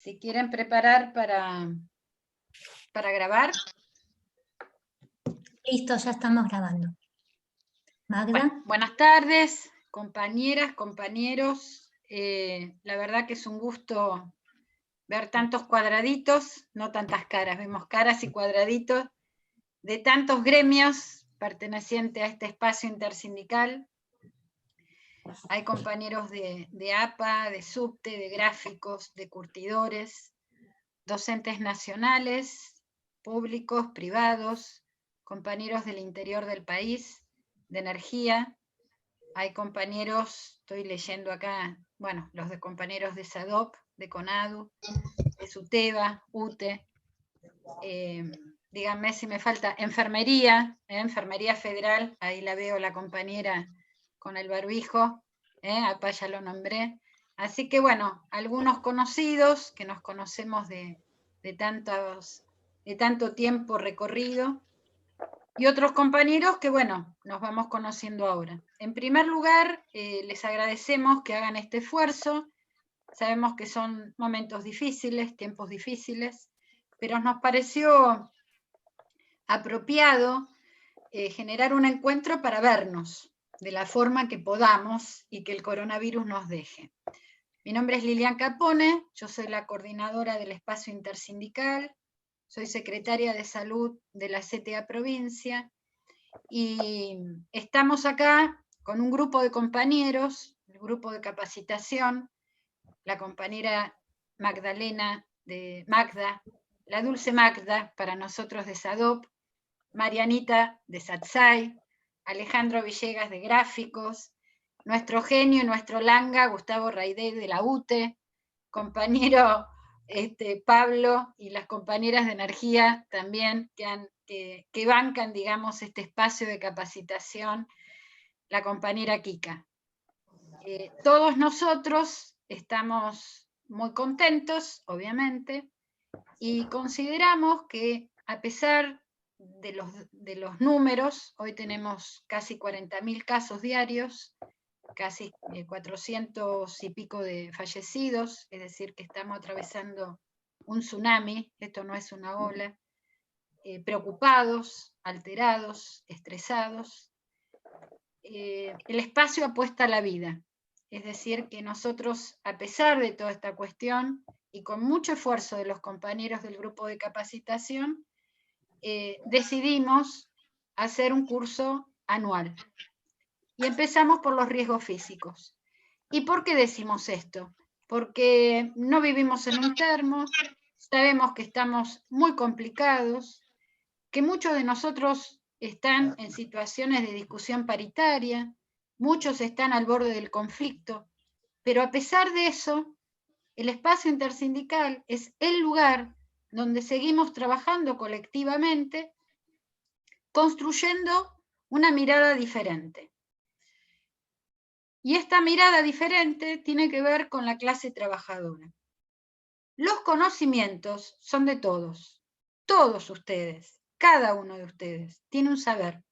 Si quieren preparar para grabar. Listo, ya estamos grabando. Magda. Bueno, buenas tardes, compañeras, compañeros. La verdad que es un gusto ver tantos cuadraditos, no tantas caras, vemos caras y cuadraditos de tantos gremios pertenecientes a este espacio intersindical. Hay compañeros de APA, de SUBTE, de gráficos, de curtidores, docentes nacionales, públicos, privados, compañeros del interior del país, de energía. Hay compañeros, estoy leyendo acá, bueno, los de compañeros de SADOP, de CONADU, de SUTEBA, UTE. Díganme si me falta enfermería, enfermería federal, ahí la veo la compañera con el barbijo, acá ya lo nombré. Así que bueno, algunos conocidos que nos conocemos de tanto tiempo recorrido, y otros compañeros que bueno, nos vamos conociendo ahora. En primer lugar, les agradecemos que hagan este esfuerzo. Sabemos que son momentos difíciles, tiempos difíciles, pero nos pareció apropiado generar un encuentro para vernos de la forma que podamos y que el coronavirus nos deje. Mi nombre es Lilian Capone, yo soy la coordinadora del espacio intersindical, soy secretaria de salud de la CTA provincia y estamos acá con un grupo de compañeros, el grupo de capacitación, la compañera Magdalena de Magda, la dulce Magda para nosotros de SADOP, Marianita de SATSAI, Alejandro Villegas de Gráficos, nuestro genio y nuestro langa, Gustavo Raidey de la UTE, compañero Pablo y las compañeras de energía también que bancan, digamos, este espacio de capacitación, la compañera Kika. Todos nosotros estamos muy contentos, obviamente, y consideramos que a pesar de los números, hoy tenemos casi 40.000 casos diarios, casi 400 y pico de fallecidos, es decir, que estamos atravesando un tsunami, esto no es una ola, preocupados, alterados, estresados. El espacio apuesta a la vida, es decir, que nosotros, a pesar de toda esta cuestión, y con mucho esfuerzo de los compañeros del grupo de capacitación, decidimos hacer un curso anual. Y empezamos por los riesgos físicos. ¿Y por qué decimos esto? Porque no vivimos en un termo, sabemos que estamos muy complicados, que muchos de nosotros están en situaciones de discusión paritaria, muchos están al borde del conflicto, pero a pesar de eso, el espacio intersindical es el lugar donde seguimos trabajando colectivamente, construyendo una mirada diferente. Y esta mirada diferente tiene que ver con la clase trabajadora. Los conocimientos son de todos ustedes, cada uno de ustedes tiene un saber.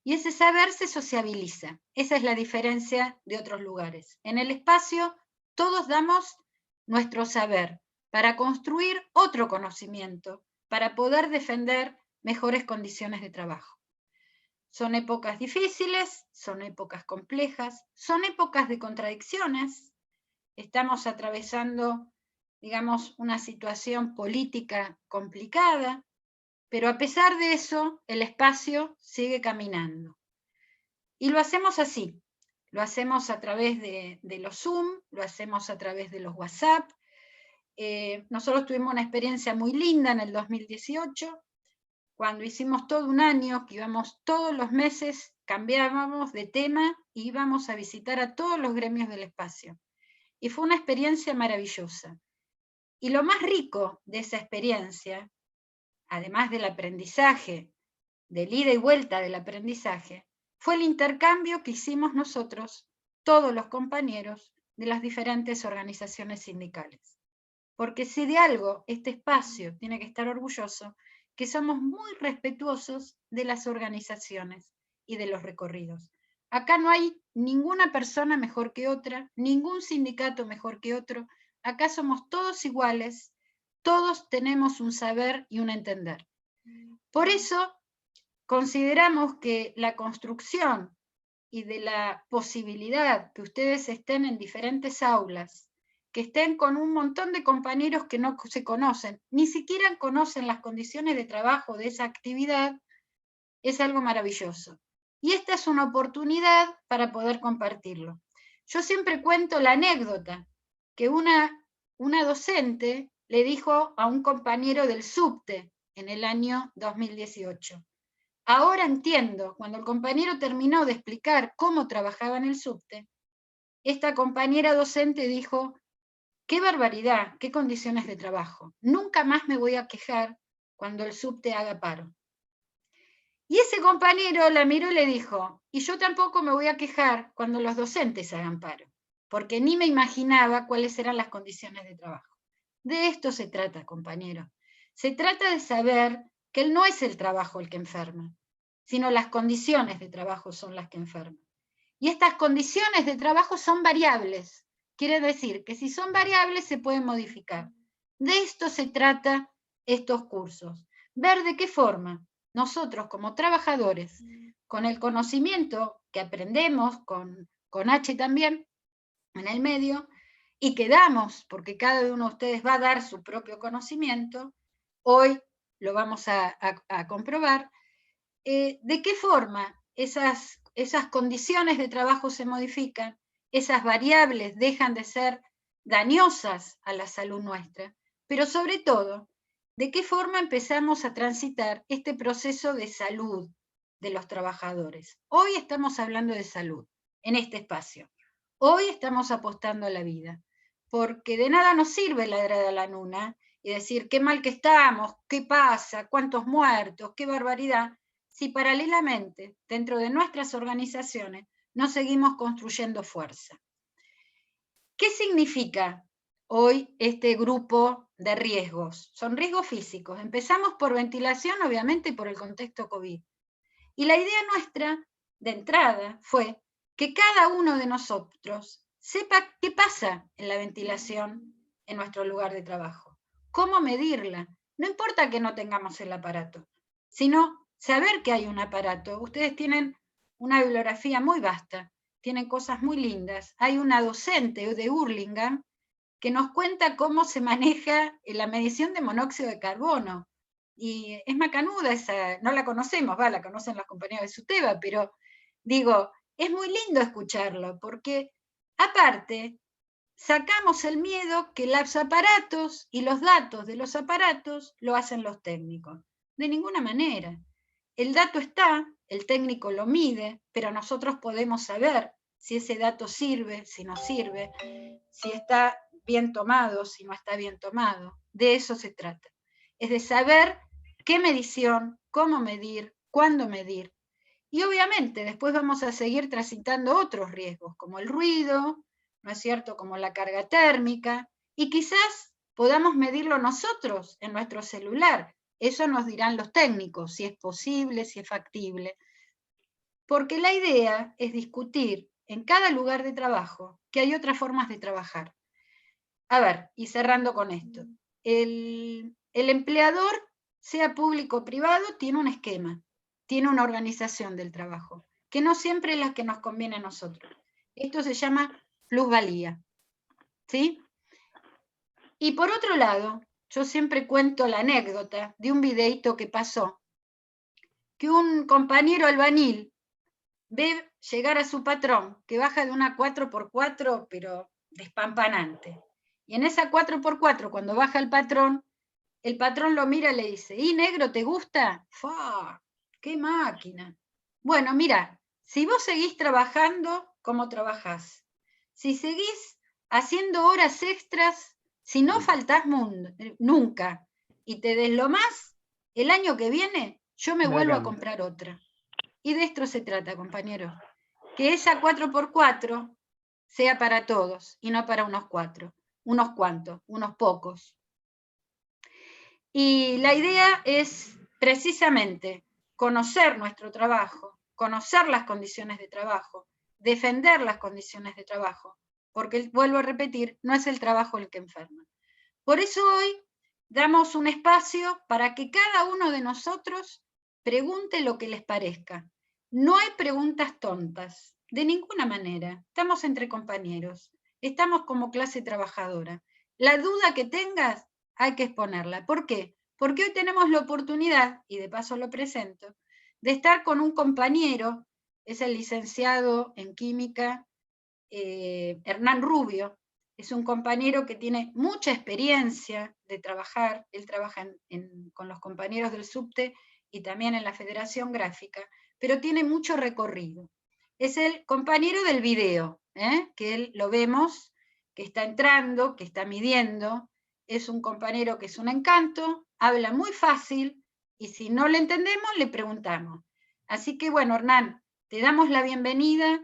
Y ese saber se sociabiliza. Esa es la diferencia de otros lugares. En el espacio todos damos nuestro saber para construir otro conocimiento, para poder defender mejores condiciones de trabajo. Son épocas difíciles, son épocas complejas, son épocas de contradicciones. Estamos atravesando, digamos, una situación política complicada, pero a pesar de eso, el espacio sigue caminando. Y lo hacemos así, lo hacemos a través de los Zoom, lo hacemos a través de los WhatsApp. Nosotros tuvimos una experiencia muy linda en el 2018, cuando hicimos todo un año, que íbamos todos los meses, cambiábamos de tema e íbamos a visitar a todos los gremios del espacio. Y fue una experiencia maravillosa. Y lo más rico de esa experiencia, además del aprendizaje, del ida y vuelta del aprendizaje, fue el intercambio que hicimos nosotros, todos los compañeros de las diferentes organizaciones sindicales. Porque si de algo este espacio tiene que estar orgulloso, que somos muy respetuosos de las organizaciones y de los recorridos. Acá no hay ninguna persona mejor que otra, ningún sindicato mejor que otro. acá somos todos iguales, todos tenemos un saber y un entender. Por eso consideramos que la construcción y de la posibilidad que ustedes estén en diferentes aulas, que estén con un montón de compañeros que no se conocen, ni siquiera conocen las condiciones de trabajo de esa actividad, es algo maravilloso. Y esta es una oportunidad para poder compartirlo. Yo siempre cuento la anécdota que una docente le dijo a un compañero del subte en el año 2018. Ahora entiendo, cuando el compañero terminó de explicar cómo trabajaba en el subte, esta compañera docente dijo, qué barbaridad, qué condiciones de trabajo. Nunca más me voy a quejar cuando el subte haga paro. Y ese compañero la miró y le dijo, y yo tampoco me voy a quejar cuando los docentes hagan paro, porque ni me imaginaba cuáles eran las condiciones de trabajo. De esto se trata, compañero. Se trata de saber que no es el trabajo el que enferma, sino las condiciones de trabajo son las que enferman. Y estas condiciones de trabajo son variables. Quiere decir que si son variables se pueden modificar. De esto se trata estos cursos. Ver de qué forma nosotros como trabajadores, con el conocimiento que aprendemos, con H también, en el medio, y que damos, porque cada uno de ustedes va a dar su propio conocimiento, hoy lo vamos a comprobar, de qué forma esas condiciones de trabajo se modifican, esas variables dejan de ser dañosas a la salud nuestra, pero sobre todo, de qué forma empezamos a transitar este proceso de salud de los trabajadores. Hoy estamos hablando de salud en este espacio. Hoy estamos apostando a la vida, porque de nada nos sirve ladrar a la luna y decir qué mal que estamos, qué pasa, cuántos muertos, qué barbaridad, si paralelamente, dentro de nuestras organizaciones, no seguimos construyendo fuerza. ¿Qué significa hoy este grupo de riesgos? Son riesgos físicos. Empezamos por ventilación, obviamente, y por el contexto COVID. Y la idea nuestra, de entrada, fue que cada uno de nosotros sepa qué pasa en la ventilación en nuestro lugar de trabajo, cómo medirla. No importa que no tengamos el aparato, sino saber que hay un aparato. Ustedes tienen una bibliografía muy vasta, tienen cosas muy lindas. Hay una docente de Hurlingham que nos cuenta cómo se maneja la medición de monóxido de carbono. Y es macanuda esa, no la conocemos, la conocen las compañeras de SUTEBA, pero digo, es muy lindo escucharlo, porque aparte sacamos el miedo que los aparatos y los datos de los aparatos lo hacen los técnicos. De ninguna manera. El dato está, el técnico lo mide, pero nosotros podemos saber si ese dato sirve, si no sirve, si está bien tomado, si no está bien tomado. De eso se trata. Es de saber qué medición, cómo medir, cuándo medir. Y obviamente después vamos a seguir transitando otros riesgos, como el ruido, ¿no es cierto?, como la carga térmica, y quizás podamos medirlo nosotros en nuestro celular. Eso nos dirán los técnicos, si es posible, si es factible. Porque la idea es discutir en cada lugar de trabajo que hay otras formas de trabajar. A ver, y cerrando con esto, el empleador, sea público o privado, tiene un esquema, tiene una organización del trabajo, que no siempre es la que nos conviene a nosotros. Esto se llama plusvalía, ¿sí? Y por otro lado, yo siempre cuento la anécdota de un videíto que pasó, que un compañero albañil ve llegar a su patrón, que baja de una 4x4, pero despampanante. Y en esa 4x4, cuando baja el patrón lo mira y le dice, ¿y negro, te gusta? ¡Fua! ¡Qué máquina! Bueno, mira, si vos seguís trabajando, ¿cómo trabajás? Si seguís haciendo horas extras, si no faltás nunca y te deslomás, el año que viene yo me vuelvo a comprar otra. Y de esto se trata, compañeros. Que esa 4x4 sea para todos y no para unos cuantos, unos pocos. Y la idea es precisamente conocer nuestro trabajo, conocer las condiciones de trabajo, defender las condiciones de trabajo, porque vuelvo a repetir, no es el trabajo el que enferma. Por eso hoy damos un espacio para que cada uno de nosotros pregunte lo que les parezca. No hay preguntas tontas, de ninguna manera. Estamos entre compañeros, estamos como clase trabajadora. La duda que tengas hay que exponerla. ¿Por qué? Porque hoy tenemos la oportunidad, y de paso lo presento, de estar con un compañero, es el licenciado en química, Hernán Rubio. Es un compañero que tiene mucha experiencia de trabajar, él trabaja con los compañeros del subte y también en la Federación Gráfica, pero tiene mucho recorrido. Es el compañero del video, que él lo vemos, que está entrando, que está midiendo, es un compañero que es un encanto, habla muy fácil, y si no le entendemos, le preguntamos. Así que bueno, Hernán, te damos la bienvenida,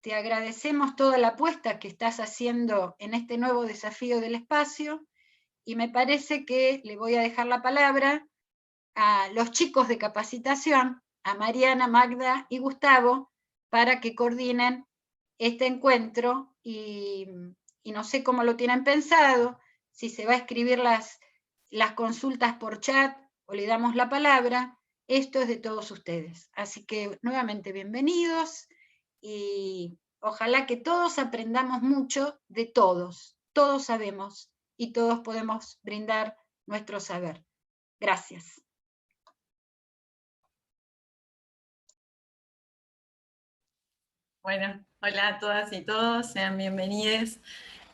te agradecemos toda la apuesta que estás haciendo en este nuevo desafío del espacio, y me parece que le voy a dejar la palabra a los chicos de capacitación, a Mariana, Magda y Gustavo, para que coordinen este encuentro, y no sé cómo lo tienen pensado, si se va a escribir las consultas por chat o le damos la palabra. Esto es de todos ustedes. Así que nuevamente bienvenidos, y ojalá que todos aprendamos mucho de todos. Todos sabemos y todos podemos brindar nuestro saber. Gracias. Bueno, hola a todas y todos, sean bienvenidos.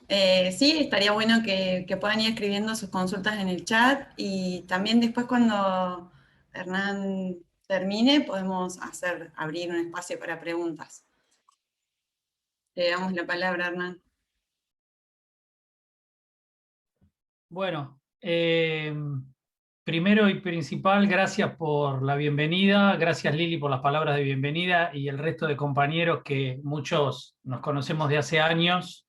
Sí, estaría bueno que puedan ir escribiendo sus consultas en el chat, y también después cuando Hernán termine podemos abrir un espacio para preguntas. Le damos la palabra a Hernán. Bueno, primero y principal, gracias por la bienvenida, gracias Lili por las palabras de bienvenida, y el resto de compañeros que muchos nos conocemos de hace años,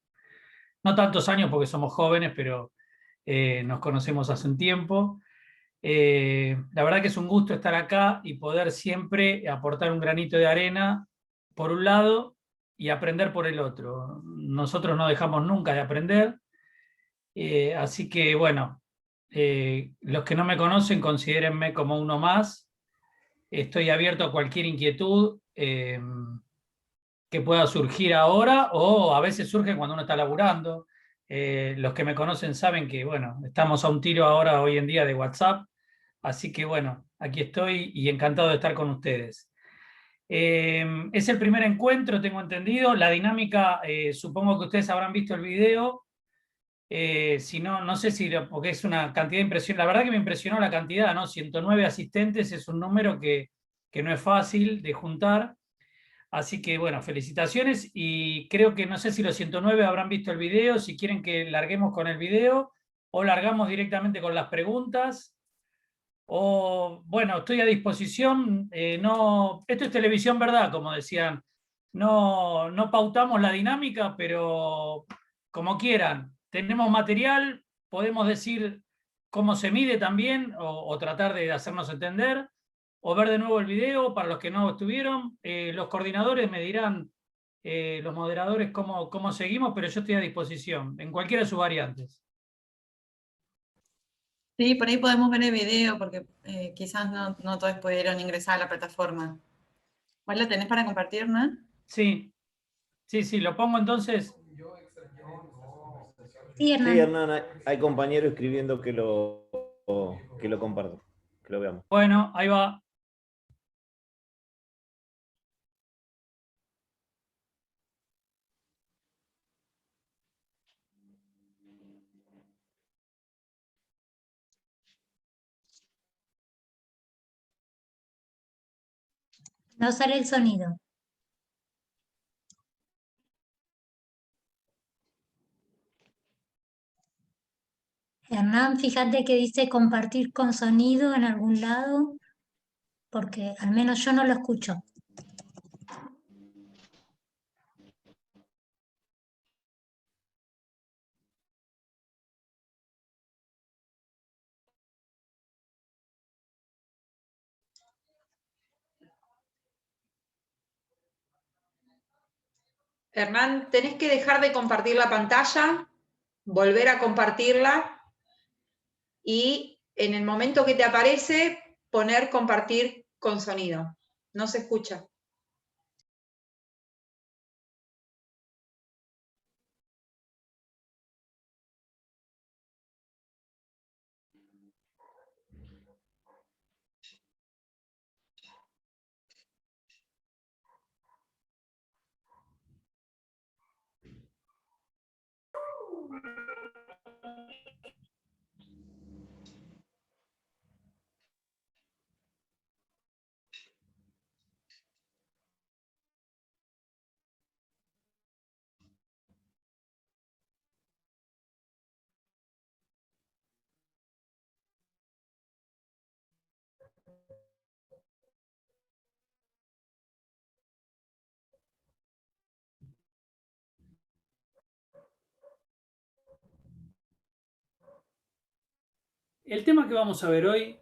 no tantos años porque somos jóvenes, pero nos conocemos hace un tiempo. La verdad que es un gusto estar acá y poder siempre aportar un granito de arena por un lado y aprender por el otro. Nosotros no dejamos nunca de aprender. Así que bueno, los que no me conocen, considérenme como uno más. Estoy abierto a cualquier inquietud que pueda surgir ahora, o a veces surge cuando uno está laburando. Los que me conocen saben que, bueno, estamos a un tiro ahora, hoy en día, de WhatsApp. Así que bueno, aquí estoy y encantado de estar con ustedes. Es el primer encuentro, tengo entendido. La dinámica, supongo que ustedes habrán visto el video. Si no, no sé si, porque es una cantidad de impresión. La verdad que me impresionó la cantidad, ¿no? 109 asistentes es un número que no es fácil de juntar. Así que, bueno, felicitaciones, y creo que no sé si los 109 habrán visto el video, si quieren que larguemos con el video o largamos directamente con las preguntas. O, bueno, estoy a disposición. No, esto es televisión, ¿verdad? Como decían, no pautamos la dinámica, pero como quieran. Tenemos material, podemos decir cómo se mide también, o tratar de hacernos entender, o ver de nuevo el video para los que no estuvieron. Los coordinadores me dirán, los moderadores, cómo seguimos, pero yo estoy a disposición en cualquiera de sus variantes. Sí, por ahí podemos ver el video porque quizás no todos pudieron ingresar a la plataforma. ¿Vos lo tenés para compartir, Hernán? Sí, sí, lo pongo entonces. Sí, Sí, Hernán. Hernán, hay compañero escribiendo que lo comparto, que lo veamos. Bueno, ahí va. No sale el sonido. Hernán, fíjate que dice compartir con sonido en algún lado, porque al menos yo no lo escucho. Hernán, tenés que dejar de compartir la pantalla, volver a compartirla y en el momento que te aparece, poner compartir con sonido. No se escucha. El tema que vamos a ver hoy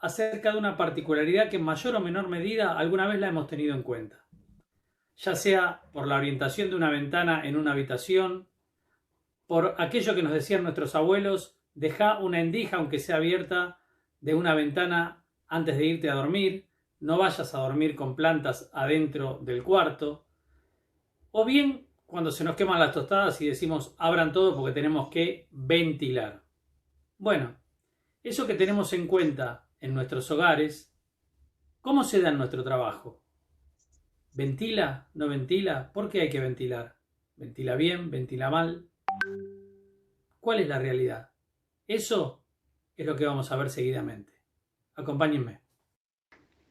acerca de una particularidad que en mayor o menor medida alguna vez la hemos tenido en cuenta, ya sea por la orientación de una ventana en una habitación, por aquello que nos decían nuestros abuelos, deja una endija aunque sea abierta de una ventana antes de irte a dormir, no vayas a dormir con plantas adentro del cuarto, o bien cuando se nos queman las tostadas y decimos abran todo porque tenemos que ventilar. Bueno, eso que tenemos en cuenta en nuestros hogares, ¿cómo se da en nuestro trabajo? ¿Ventila? ¿No ventila? ¿Por qué hay que ventilar? ¿Ventila bien? ¿Ventila mal? ¿Cuál es la realidad? Eso es lo que vamos a ver seguidamente. Acompáñenme.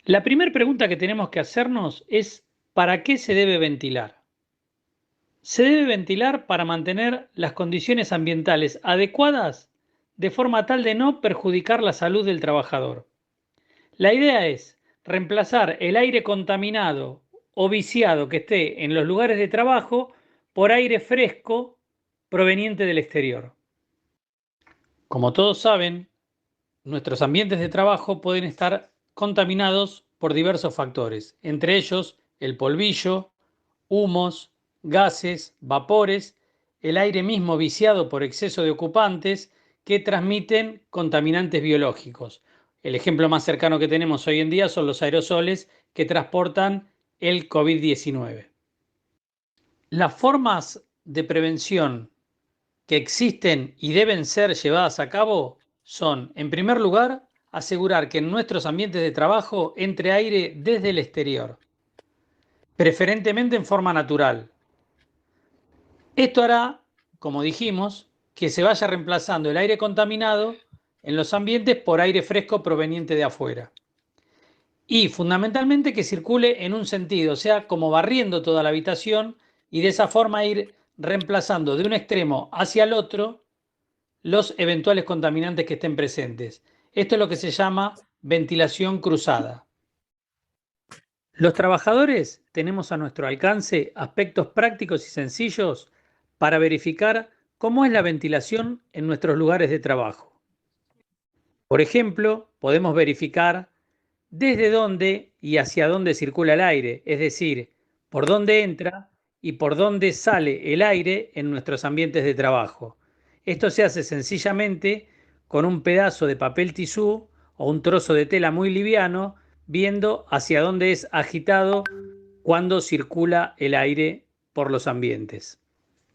La primera pregunta que tenemos que hacernos es ¿para qué se debe ventilar? Se debe ventilar para mantener las condiciones ambientales adecuadas de forma tal de no perjudicar la salud del trabajador. La idea es reemplazar el aire contaminado o viciado que esté en los lugares de trabajo por aire fresco proveniente del exterior. Como todos saben, nuestros ambientes de trabajo pueden estar contaminados por diversos factores, entre ellos el polvillo, humos, gases, vapores, el aire mismo viciado por exceso de ocupantes que transmiten contaminantes biológicos. El ejemplo más cercano que tenemos hoy en día son los aerosoles que transportan el COVID-19. Las formas de prevención que existen y deben ser llevadas a cabo son, en primer lugar, asegurar que en nuestros ambientes de trabajo entre aire desde el exterior, preferentemente en forma natural. Esto hará, como dijimos, que se vaya reemplazando el aire contaminado en los ambientes por aire fresco proveniente de afuera. Y fundamentalmente que circule en un sentido, o sea, como barriendo toda la habitación y de esa forma ir reemplazando de un extremo hacia el otro los eventuales contaminantes que estén presentes. Esto es lo que se llama ventilación cruzada. Los trabajadores tenemos a nuestro alcance aspectos prácticos y sencillos para verificar cómo es la ventilación en nuestros lugares de trabajo. Por ejemplo, podemos verificar desde dónde y hacia dónde circula el aire, es decir, por dónde entra y por dónde sale el aire en nuestros ambientes de trabajo. Esto se hace sencillamente con un pedazo de papel tisú o un trozo de tela muy liviano, viendo hacia dónde es agitado cuando circula el aire por los ambientes.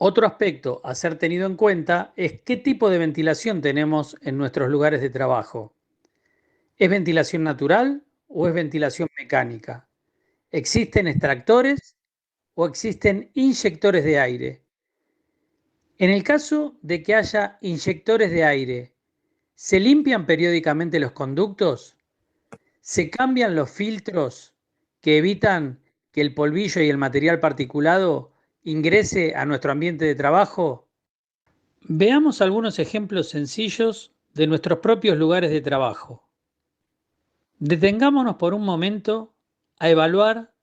Otro aspecto a ser tenido en cuenta es qué tipo de ventilación tenemos en nuestros lugares de trabajo. ¿Es ventilación natural o es ventilación mecánica? ¿Existen extractores o existen inyectores de aire? En el caso de que haya inyectores de aire, ¿se limpian periódicamente los conductos? ¿Se cambian los filtros que evitan que el polvillo y el material particulado ingrese a nuestro ambiente de trabajo? Veamos algunos ejemplos sencillos de nuestros propios lugares de trabajo. Detengámonos por un momento a evaluar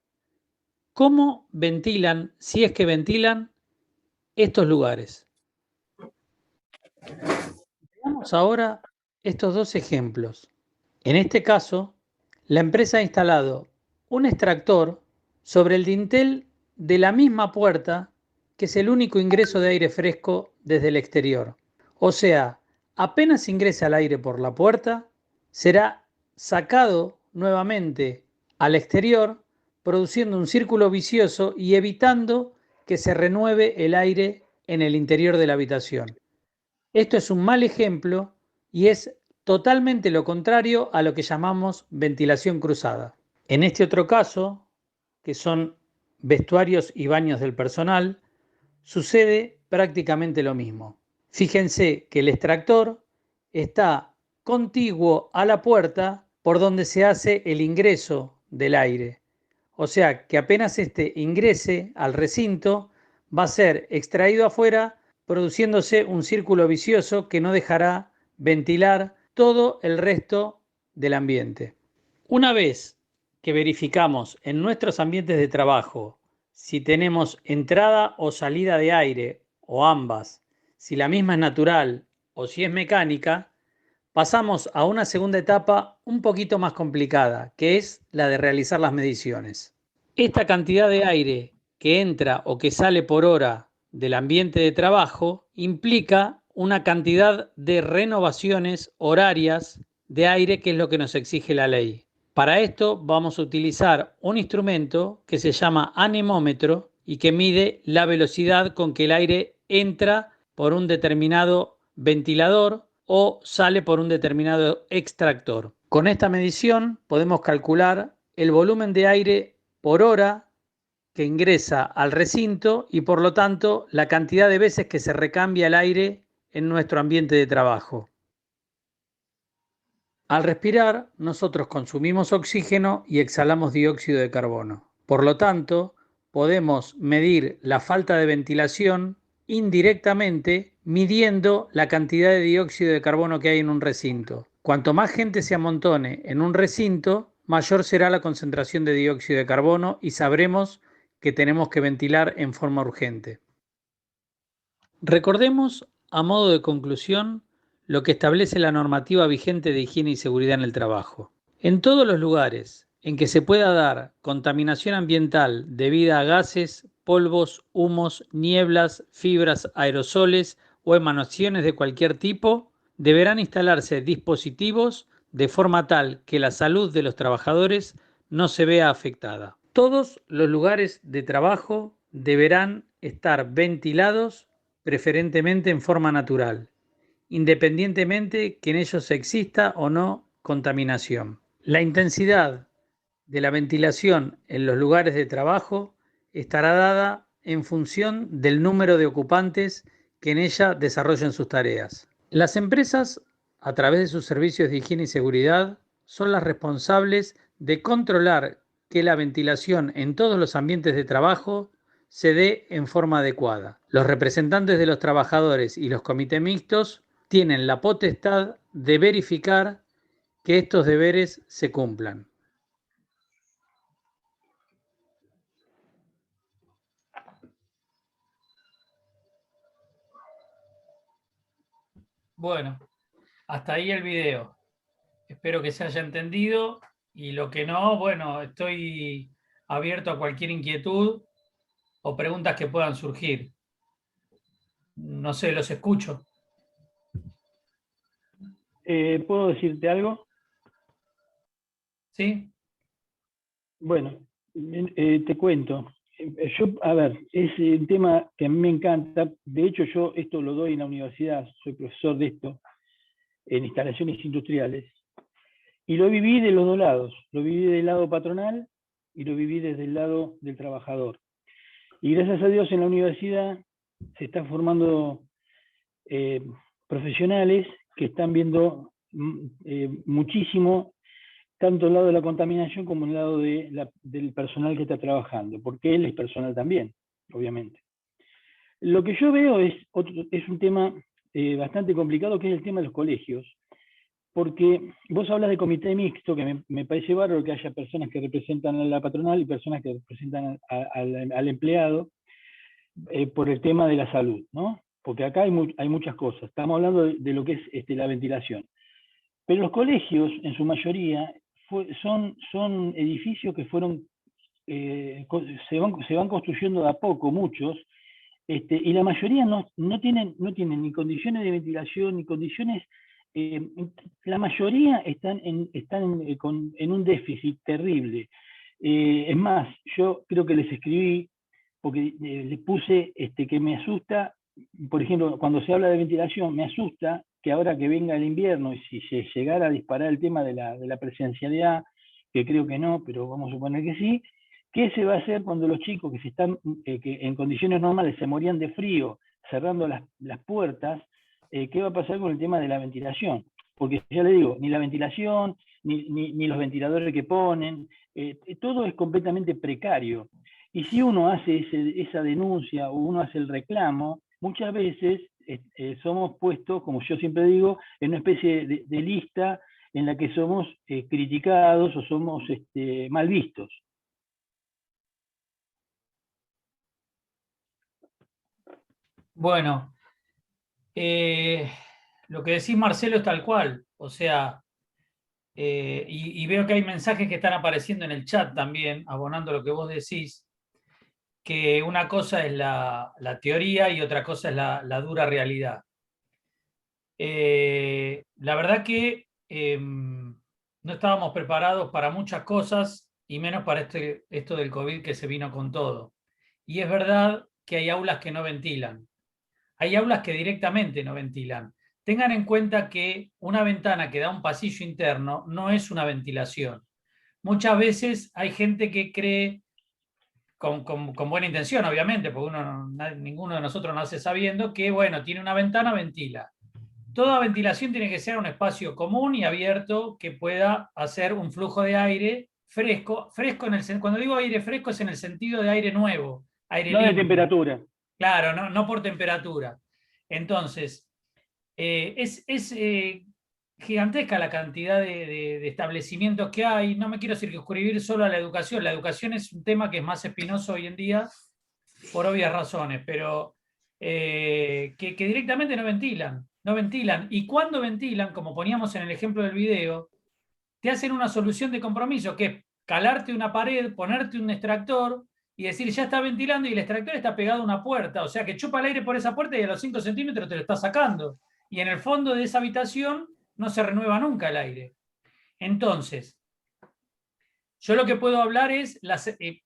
cómo ventilan, si es que ventilan, estos lugares. Veamos ahora estos dos ejemplos. En este caso, la empresa ha instalado un extractor sobre el dintel de la misma puerta, que es el único ingreso de aire fresco desde el exterior. O sea, apenas ingresa el aire por la puerta, será sacado nuevamente al exterior, produciendo un círculo vicioso y evitando que se renueve el aire en el interior de la habitación. Esto es un mal ejemplo y es totalmente lo contrario a lo que llamamos ventilación cruzada. En este otro caso, que son vestuarios y baños del personal, sucede prácticamente lo mismo. Fíjense que el extractor está contiguo a la puerta por donde se hace el ingreso del aire. O sea que apenas este ingrese al recinto, va a ser extraído afuera, produciéndose un círculo vicioso que no dejará ventilar todo el resto del ambiente. Una vez que verificamos en nuestros ambientes de trabajo si tenemos entrada o salida de aire o ambas, si la misma es natural o si es mecánica, pasamos a una segunda etapa un poquito más complicada, que es la de realizar las mediciones. Esta cantidad de aire que entra o que sale por hora del ambiente de trabajo implica una cantidad de renovaciones horarias de aire, que es lo que nos exige la ley. Para esto vamos a utilizar un instrumento que se llama anemómetro y que mide la velocidad con que el aire entra por un determinado ventilador o sale por un determinado extractor. Con esta medición podemos calcular el volumen de aire por hora que ingresa al recinto y por lo tanto la cantidad de veces que se recambia el aire en nuestro ambiente de trabajo. Al respirar, nosotros consumimos oxígeno y exhalamos dióxido de carbono. Por lo tanto, podemos medir la falta de ventilación indirectamente midiendo la cantidad de dióxido de carbono que hay en un recinto. Cuanto más gente se amontone en un recinto, mayor será la concentración de dióxido de carbono y sabremos que tenemos que ventilar en forma urgente. Recordemos, a modo de conclusión, lo que establece la normativa vigente de higiene y seguridad en el trabajo. En todos los lugares en que se pueda dar contaminación ambiental debida a gases, polvos, humos, nieblas, fibras, aerosoles o emanaciones de cualquier tipo, deberán instalarse dispositivos de forma tal que la salud de los trabajadores no se vea afectada. Todos los lugares de trabajo deberán estar ventilados, preferentemente en forma natural, independientemente que en ellos exista o no contaminación. La intensidad de la ventilación en los lugares de trabajo estará dada en función del número de ocupantes que en ella desarrollen sus tareas. Las empresas, a través de sus servicios de higiene y seguridad, son las responsables de controlar que la ventilación en todos los ambientes de trabajo se dé en forma adecuada. Los representantes de los trabajadores y los comités mixtos tienen la potestad de verificar que estos deberes se cumplan. Bueno, hasta ahí el video. Espero que se haya entendido y lo que no, bueno, estoy abierto a cualquier inquietud o preguntas que puedan surgir. No sé, los escucho. ¿Puedo decirte algo? ¿Sí? Bueno, te cuento. A ver, es un tema que a mí me encanta. De hecho, yo esto lo doy en la universidad, soy profesor de esto, en instalaciones industriales. Y lo viví de los dos lados. Lo viví del lado patronal y lo viví desde el lado del trabajador. Y gracias a Dios en la universidad se están formando profesionales que están viendo muchísimo tanto el lado de la contaminación como el lado del personal que está trabajando, porque él es personal también, obviamente. Lo que yo veo es un tema bastante complicado, que es el tema de los colegios, porque vos hablas de comité mixto, que me parece bárbaro que haya personas que representan a la patronal y personas que representan al empleado por el tema de la salud, ¿no? Porque acá hay muchas cosas. Estamos hablando de lo que es la ventilación. Pero los colegios, en su mayoría, son edificios que fueron se van construyendo de a poco muchos, y la mayoría no tienen ni condiciones de ventilación, ni condiciones, la mayoría están en un déficit terrible. Es más, yo creo que les escribí, porque les puse que me asusta, por ejemplo, cuando se habla de ventilación, me asusta que ahora que venga el invierno, y si se llegara a disparar el tema de la presencialidad, que creo que no, pero vamos a suponer que sí, ¿qué se va a hacer cuando los chicos que en condiciones normales se morían de frío, cerrando las puertas? ¿Qué va a pasar con el tema de la ventilación? Porque ya le digo, ni la ventilación, ni los ventiladores que ponen, todo es completamente precario. Y si uno hace esa denuncia o uno hace el reclamo, muchas veces somos puestos, como yo siempre digo, en una especie de lista en la que somos criticados o somos mal vistos. Bueno, lo que decís, Marcelo, es tal cual. O sea, y veo que hay mensajes que están apareciendo en el chat también, abonando lo que vos decís, que una cosa es la teoría y otra cosa es la dura realidad. La verdad que no estábamos preparados para muchas cosas y menos para esto del COVID que se vino con todo. Y es verdad que hay aulas que no ventilan. Hay aulas que directamente no ventilan. Tengan en cuenta que una ventana que da a un pasillo interno no es una ventilación. Muchas veces hay gente que cree, con buena intención, obviamente, porque ninguno de nosotros nace sabiendo que, bueno, tiene una ventana, ventila. Toda ventilación tiene que ser un espacio común y abierto que pueda hacer un flujo de aire fresco. Cuando digo aire fresco es en el sentido de aire nuevo, aire no de limpio. temperatura. Claro, no por temperatura. Entonces, es gigantesca la cantidad de establecimientos que hay. No me quiero circunscribir solo a la educación. La educación es un tema que es más espinoso hoy en día por obvias razones, pero que directamente no ventilan. No ventilan. Y cuando ventilan, como poníamos en el ejemplo del video, te hacen una solución de compromiso, que es calarte una pared, ponerte un extractor y decir, ya está ventilando y el extractor está pegado a una puerta. O sea que chupa el aire por esa puerta y a los 5 centímetros te lo está sacando. Y en el fondo de esa habitación no se renueva nunca el aire. Entonces, yo lo que puedo hablar es,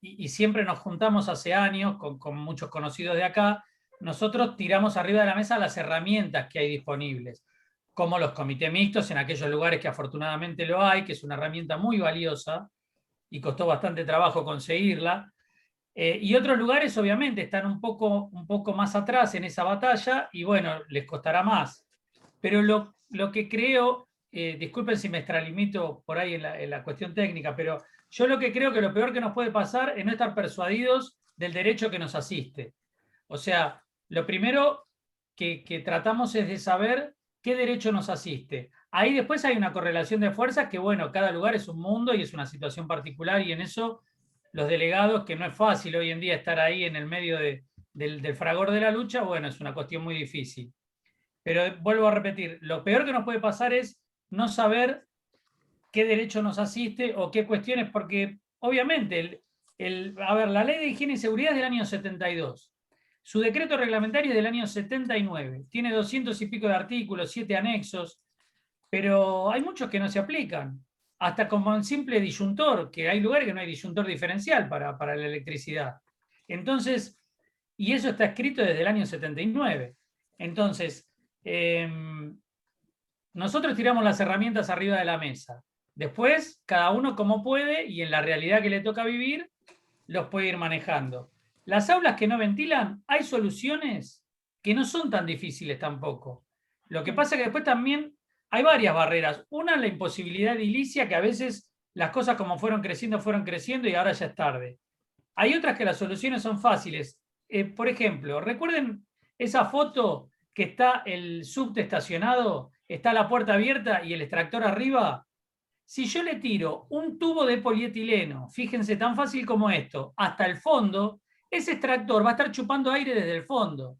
y siempre nos juntamos hace años con muchos conocidos de acá, nosotros tiramos arriba de la mesa las herramientas que hay disponibles, como los comités mixtos en aquellos lugares que afortunadamente lo hay, que es una herramienta muy valiosa y costó bastante trabajo conseguirla. Y otros lugares obviamente están un poco más atrás en esa batalla y bueno, les costará más. Pero lo que creo, disculpen si me extralimito por ahí en la cuestión técnica, pero yo lo que creo que lo peor que nos puede pasar es no estar persuadidos del derecho que nos asiste. O sea, lo primero que tratamos es de saber qué derecho nos asiste. Ahí después hay una correlación de fuerzas que, bueno, cada lugar es un mundo y es una situación particular y en eso los delegados, que no es fácil hoy en día estar ahí en el medio del fragor de la lucha, bueno, es una cuestión muy difícil. Pero vuelvo a repetir, lo peor que nos puede pasar es no saber qué derecho nos asiste o qué cuestiones, porque obviamente, a ver, la Ley de Higiene y Seguridad es del año 72. Su decreto reglamentario es del año 79. Tiene 200 y pico de artículos, 7 anexos, pero hay muchos que no se aplican. Hasta como un simple disyuntor, que hay lugares que no hay disyuntor diferencial para la electricidad. Entonces, y eso está escrito desde el año 79. Entonces, nosotros tiramos las herramientas arriba de la mesa. Después, cada uno como puede y en la realidad que le toca vivir, los puede ir manejando. Las aulas que no ventilan, hay soluciones que no son tan difíciles tampoco. Lo que pasa es que después también hay varias barreras. Una, la imposibilidad edilicia, que a veces las cosas como fueron creciendo y ahora ya es tarde. Hay otras que las soluciones son fáciles. Por ejemplo, recuerden esa foto que está el subte estacionado, está la puerta abierta y el extractor arriba. Si yo le tiro un tubo de polietileno, fíjense, tan fácil como esto, hasta el fondo, ese extractor va a estar chupando aire desde el fondo.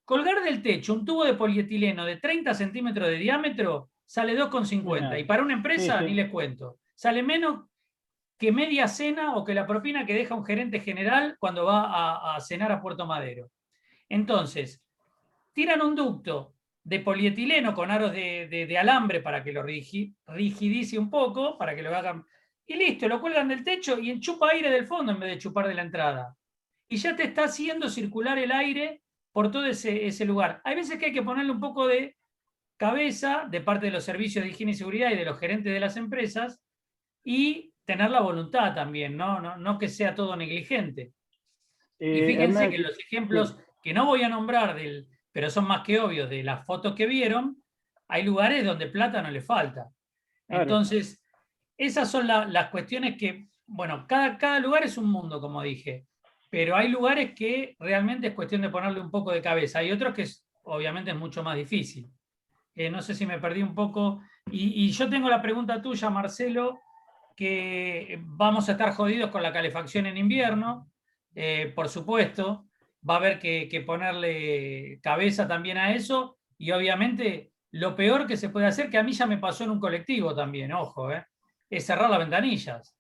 Colgar del techo un tubo de polietileno de 30 centímetros de diámetro sale 2,50. Y para una empresa, ni les cuento, sale menos que media cena o que la propina que deja un gerente general cuando va a cenar a Puerto Madero. Entonces, tiran un ducto de polietileno con aros de alambre para que lo rigidice un poco, para que lo hagan, y listo, lo cuelgan del techo y chupa aire del fondo en vez de chupar de la entrada. Y ya te está haciendo circular el aire por todo ese lugar. Hay veces que hay que ponerle un poco de cabeza de parte de los servicios de higiene y seguridad y de los gerentes de las empresas, y tener la voluntad también, no que sea todo negligente. Y fíjense Hernán, que los ejemplos que no voy a nombrar, pero son más que obvios, de las fotos que vieron, hay lugares donde plata no le falta. Claro. Entonces, esas son las cuestiones que, bueno, cada lugar es un mundo, como dije, pero hay lugares que realmente es cuestión de ponerle un poco de cabeza. Hay otros que obviamente es mucho más difícil. No sé si me perdí un poco. Y yo tengo la pregunta tuya, Marcelo, que vamos a estar jodidos con la calefacción en invierno, por supuesto, va a haber que ponerle cabeza también a eso, y obviamente lo peor que se puede hacer, que a mí ya me pasó en un colectivo también, ojo, es cerrar las ventanillas.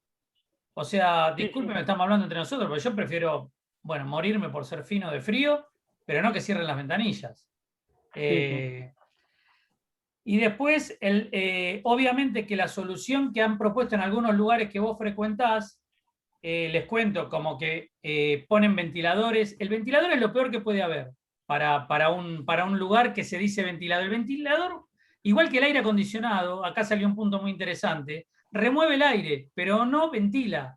O sea, discúlpeme, estamos hablando entre nosotros, pero yo prefiero, bueno, morirme por ser fino de frío, pero no que cierren las ventanillas. Y después, obviamente que la solución que han propuesto en algunos lugares que vos frecuentás, les cuento, como que ponen ventiladores. El ventilador es lo peor que puede haber para un lugar que se dice ventilador. El ventilador, igual que el aire acondicionado, acá salió un punto muy interesante, remueve el aire, pero no ventila,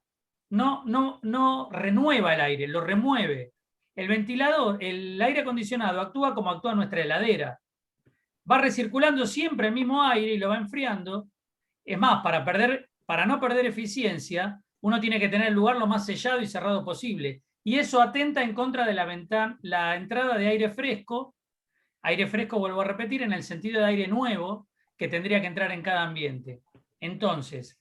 no renueva el aire, lo remueve. El ventilador, el aire acondicionado actúa como actúa nuestra heladera. Va recirculando siempre el mismo aire y lo va enfriando. Es más, para no perder eficiencia, uno tiene que tener el lugar lo más sellado y cerrado posible. Y eso atenta en contra de la entrada de aire fresco. Aire fresco, vuelvo a repetir, en el sentido de aire nuevo que tendría que entrar en cada ambiente. Entonces,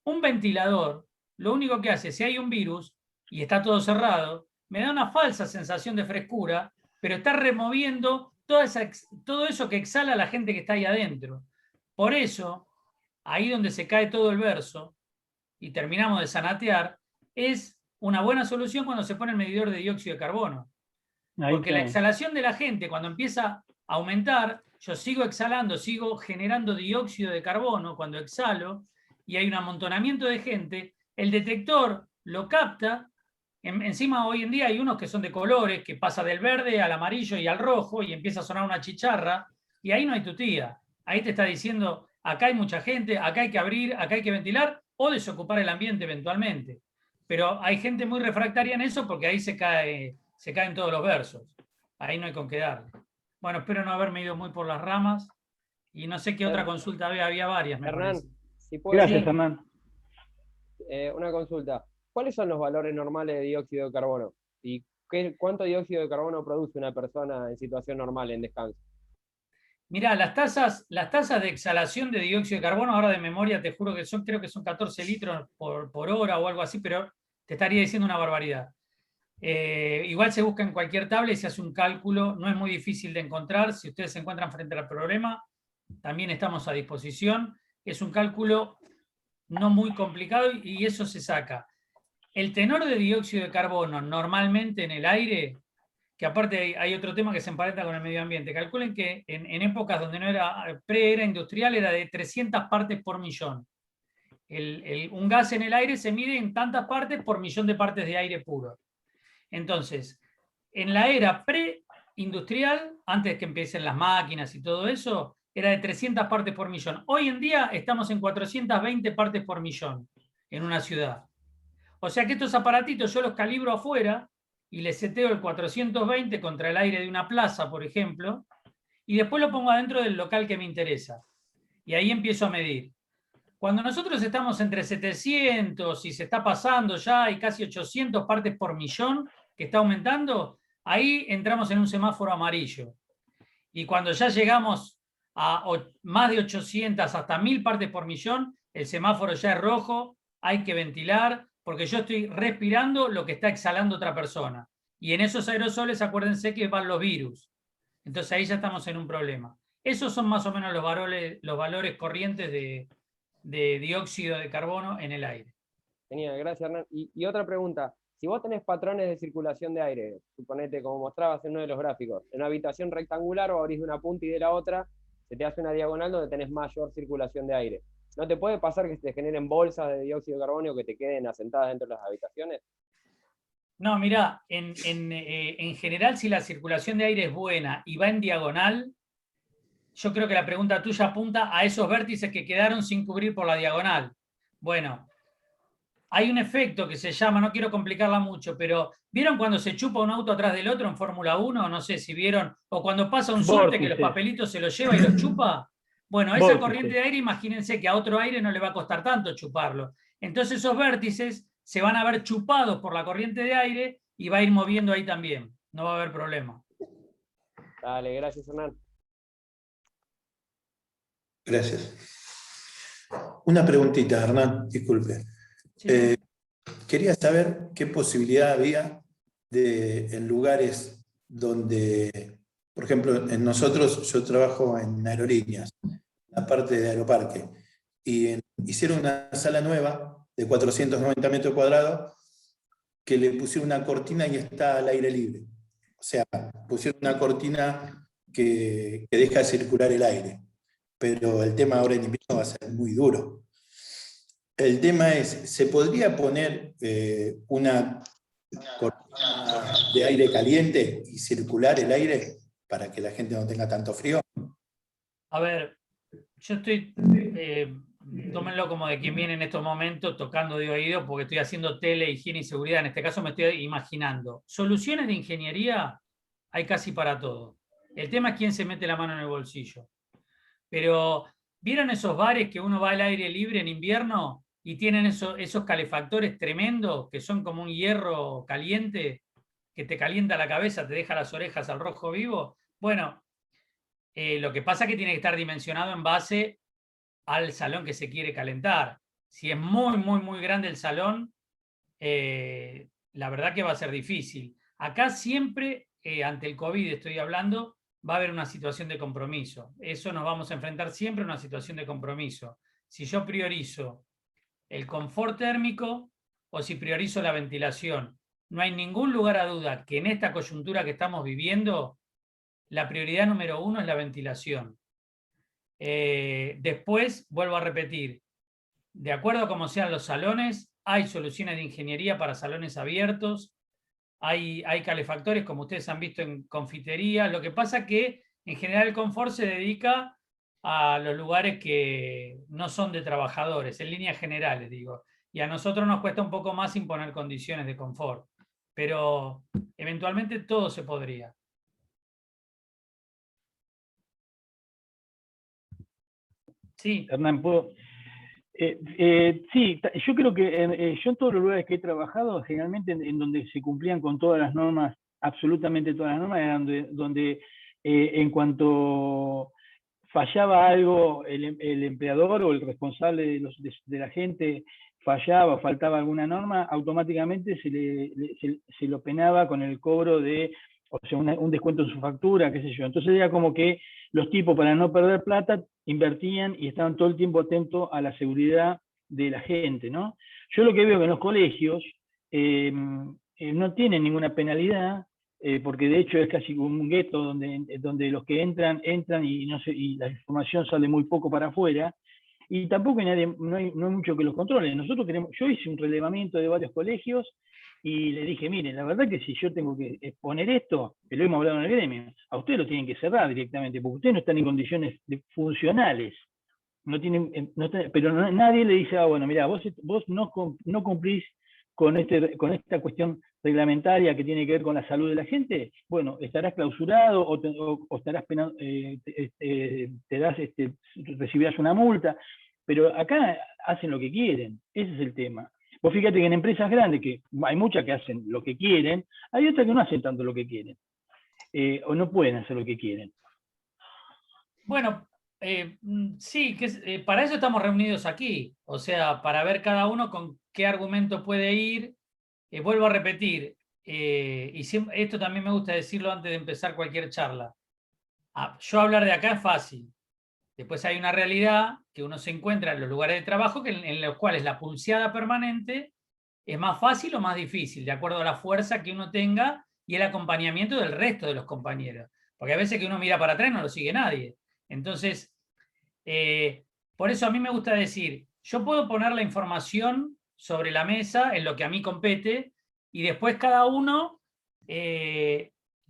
un ventilador, lo único que hace, si hay un virus y está todo cerrado, me da una falsa sensación de frescura, pero está removiendo todo eso que exhala la gente que está ahí adentro. Por eso, ahí donde se cae todo el verso y terminamos de zanatear, es una buena solución cuando se pone el medidor de dióxido de carbono. Porque la exhalación de la gente, cuando empieza a aumentar, yo sigo exhalando, sigo generando dióxido de carbono cuando exhalo, y hay un amontonamiento de gente, el detector lo capta. Encima hoy en día hay unos que son de colores, que pasa del verde al amarillo y al rojo y empieza a sonar una chicharra, y ahí no hay tutía. Ahí te está diciendo, acá hay mucha gente, acá hay que abrir, acá hay que ventilar o desocupar el ambiente eventualmente. Pero hay gente muy refractaria en eso porque ahí se caen todos los versos. Ahí no hay con qué darle. Bueno, espero no haberme ido muy por las ramas y no sé qué otra consulta había varias, me Hernán, parece. si puedo Gracias, Hernán. una consulta. ¿Cuáles son los valores normales de dióxido de carbono? ¿Y cuánto dióxido de carbono produce una persona en situación normal, en descanso? Mirá, las tasas de exhalación de dióxido de carbono, ahora de memoria te juro que creo que son 14 litros por hora o algo así, pero te estaría diciendo una barbaridad. Igual se busca en cualquier tabla y se hace un cálculo, no es muy difícil de encontrar. Si ustedes se encuentran frente al problema, también estamos a disposición. Es un cálculo no muy complicado y eso se saca. El tenor de dióxido de carbono normalmente en el aire, que aparte hay otro tema que se emparenta con el medio ambiente, calculen que en épocas donde no era pre-era industrial era de 300 partes por millón. Un gas en el aire se mide en tantas partes por millón de partes de aire puro. Entonces, en la era pre-industrial, antes que empiecen las máquinas y todo eso, era de 300 partes por millón. Hoy en día estamos en 420 partes por millón en una ciudad. O sea que estos aparatitos yo los calibro afuera y les seteo el 420 contra el aire de una plaza, por ejemplo, y después lo pongo adentro del local que me interesa. Y ahí empiezo a medir. Cuando nosotros estamos entre 700 y se está pasando ya, hay casi 800 partes por millón que está aumentando, ahí entramos en un semáforo amarillo. Y cuando ya llegamos a más de 800 hasta 1000 partes por millón, el semáforo ya es rojo, hay que ventilar, porque yo estoy respirando lo que está exhalando otra persona. Y en esos aerosoles, acuérdense que van los virus. Entonces ahí ya estamos en un problema. Esos son más o menos los valores corrientes de dióxido de carbono en el aire. Genial, gracias Hernán. Y otra pregunta, si vos tenés patrones de circulación de aire, suponete como mostrabas en uno de los gráficos, en una habitación rectangular o abrís de una punta y de la otra, se te hace una diagonal donde tenés mayor circulación de aire. ¿No te puede pasar que se te generen bolsas de dióxido de carbono que te queden asentadas dentro de las habitaciones? No, mirá, en general, si la circulación de aire es buena y va en diagonal, yo creo que la pregunta tuya apunta a esos vértices que quedaron sin cubrir por la diagonal. Bueno, hay un efecto que se llama, no quiero complicarla mucho, pero ¿vieron cuando se chupa un auto atrás del otro en Fórmula 1? No sé si vieron, o cuando pasa un sorte que los papelitos se los lleva y los chupa. Bueno, esa corriente de aire, imagínense que a otro aire no le va a costar tanto chuparlo. Entonces esos vértices se van a ver chupados por la corriente de aire y va a ir moviendo ahí también. No va a haber problema. Dale, gracias Hernán. Gracias. Una preguntita, Hernán, disculpe. Sí. Quería saber qué posibilidad había en lugares donde, por ejemplo, en nosotros, yo trabajo en aerolíneas, la parte de Aeroparque, y hicieron una sala nueva de 490 metros cuadrados que le pusieron una cortina y está al aire libre. O sea, pusieron una cortina que deja circular el aire. Pero el tema ahora en invierno va a ser muy duro. El tema es, ¿se podría poner una cortina de aire caliente y circular el aire para que la gente no tenga tanto frío? A ver, yo estoy, tómenlo como de quien viene en estos momentos tocando de oído porque estoy haciendo tele, higiene y seguridad. En este caso me estoy imaginando. Soluciones de ingeniería hay casi para todo. El tema es quién se mete la mano en el bolsillo. Pero, ¿vieron esos bares que uno va al aire libre en invierno y tienen esos calefactores tremendos que son como un hierro caliente que te calienta la cabeza, te deja las orejas al rojo vivo? Bueno, lo que pasa es que tiene que estar dimensionado en base al salón que se quiere calentar. Si es muy, muy, muy grande el salón, la verdad que va a ser difícil. Acá siempre, ante el COVID estoy hablando, va a haber una situación de compromiso. Eso nos vamos a enfrentar siempre a una situación de compromiso. Si yo priorizo el confort térmico o si priorizo la ventilación, no hay ningún lugar a duda que en esta coyuntura que estamos viviendo, la prioridad número 1 es la ventilación. Después, vuelvo a repetir, de acuerdo a cómo sean los salones, hay soluciones de ingeniería para salones abiertos, hay calefactores, como ustedes han visto en confiterías. Lo que pasa es que en general el confort se dedica a los lugares que no son de trabajadores, en líneas generales, digo. Y a nosotros nos cuesta un poco más imponer condiciones de confort. Pero eventualmente todo se podría. Sí. Hernán, ¿puedo? Sí, yo creo que yo en todos los lugares que he trabajado, generalmente en donde se cumplían con todas las normas, absolutamente todas las normas, eran donde en cuanto fallaba algo, el empleador o el responsable de la gente fallaba, faltaba alguna norma, automáticamente se lo penaba con el cobro de, o sea, un descuento en su factura, qué sé yo. Entonces era como que los tipos, para no perder plata, invertían y estaban todo el tiempo atentos a la seguridad de la gente, ¿no? Yo lo que veo que en los colegios no tienen ninguna penalidad, porque de hecho es casi como un gueto donde los que entran y, no sé, y la información sale muy poco para afuera, y tampoco no hay mucho que los controle. Yo hice un relevamiento de varios colegios y le dije, miren, la verdad que si yo tengo que exponer esto, que lo hemos hablado en el gremio, a ustedes lo tienen que cerrar directamente, porque ustedes no están en condiciones funcionales. Pero nadie le dice, bueno, mira, vos no cumplís con esta cuestión reglamentaria que tiene que ver con la salud de la gente, bueno, estarás clausurado o estarás penado, recibirás una multa, pero acá hacen lo que quieren, ese es el tema. Vos fíjate que en empresas grandes, que hay muchas que hacen lo que quieren, hay otras que no hacen tanto lo que quieren, o no pueden hacer lo que quieren. Bueno, sí, para eso estamos reunidos aquí, o sea, para ver cada uno con qué argumento puede ir. Vuelvo a repetir, y siempre, esto también me gusta decirlo antes de empezar cualquier charla. Yo hablar de acá es fácil. Después hay una realidad que uno se encuentra en los lugares de trabajo en los cuales la pulseada permanente ¿Es más fácil o más difícil? De acuerdo a la fuerza que uno tenga y el acompañamiento del resto de los compañeros. Porque a veces que uno mira para atrás no lo sigue nadie. Entonces, por eso a mí me gusta decir, yo puedo poner la información sobre la mesa en lo que a mí compete y después cada uno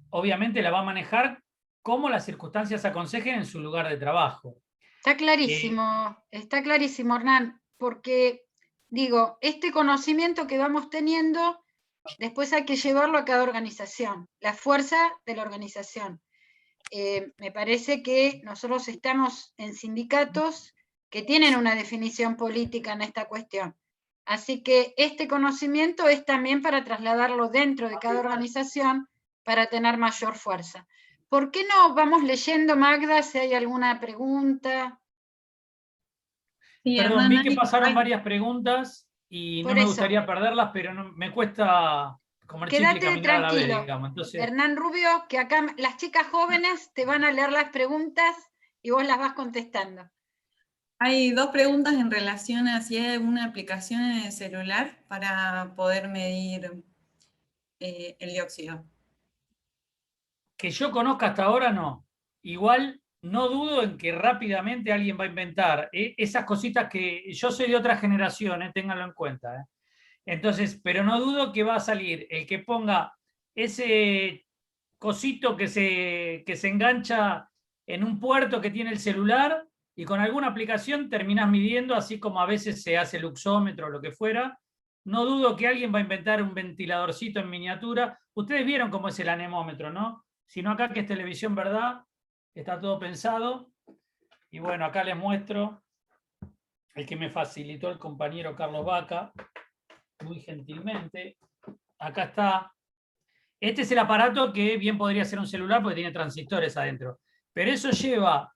obviamente la va a manejar como las circunstancias aconsejen en su lugar de trabajo. Está clarísimo, Hernán, porque digo, este conocimiento que vamos teniendo, después hay que llevarlo a cada organización, la fuerza de la organización. Me parece que nosotros estamos en sindicatos que tienen una definición política en esta cuestión. Así que este conocimiento es también para trasladarlo dentro de cada organización para tener mayor fuerza. ¿Por qué no vamos leyendo, Magda, si hay alguna pregunta? Sí, Perdón, Hernán, vi que pasaron varias preguntas y Por no me eso. gustaría perderlas, pero no, me cuesta comer chicle y Quédate caminar a la vez, tranquilo, digamos. Entonces, Hernán Rubio, que acá las chicas jóvenes te van a leer las preguntas y vos las vas contestando. hay dos preguntas en relación a si hay alguna aplicación en el celular para poder medir el dióxido. que yo conozca hasta ahora, no. Igual no dudo en que rápidamente alguien va a inventar esas cositas que yo soy de otra generación, ténganlo en cuenta. Entonces, pero no dudo que va a salir el que ponga ese cosito que se engancha en un puerto que tiene el celular y con alguna aplicación terminás midiendo, así como a veces se hace el luxómetro o lo que fuera. No dudo que alguien va a inventar un ventiladorcito en miniatura. Ustedes vieron cómo es el anemómetro, ¿no? Si no, acá que es televisión, ¿verdad? Está todo pensado. Y bueno, acá les muestro el que me facilitó el compañero Carlos Vaca, muy gentilmente. Acá está. Este es el aparato que bien podría ser un celular porque tiene transistores adentro. Pero eso lleva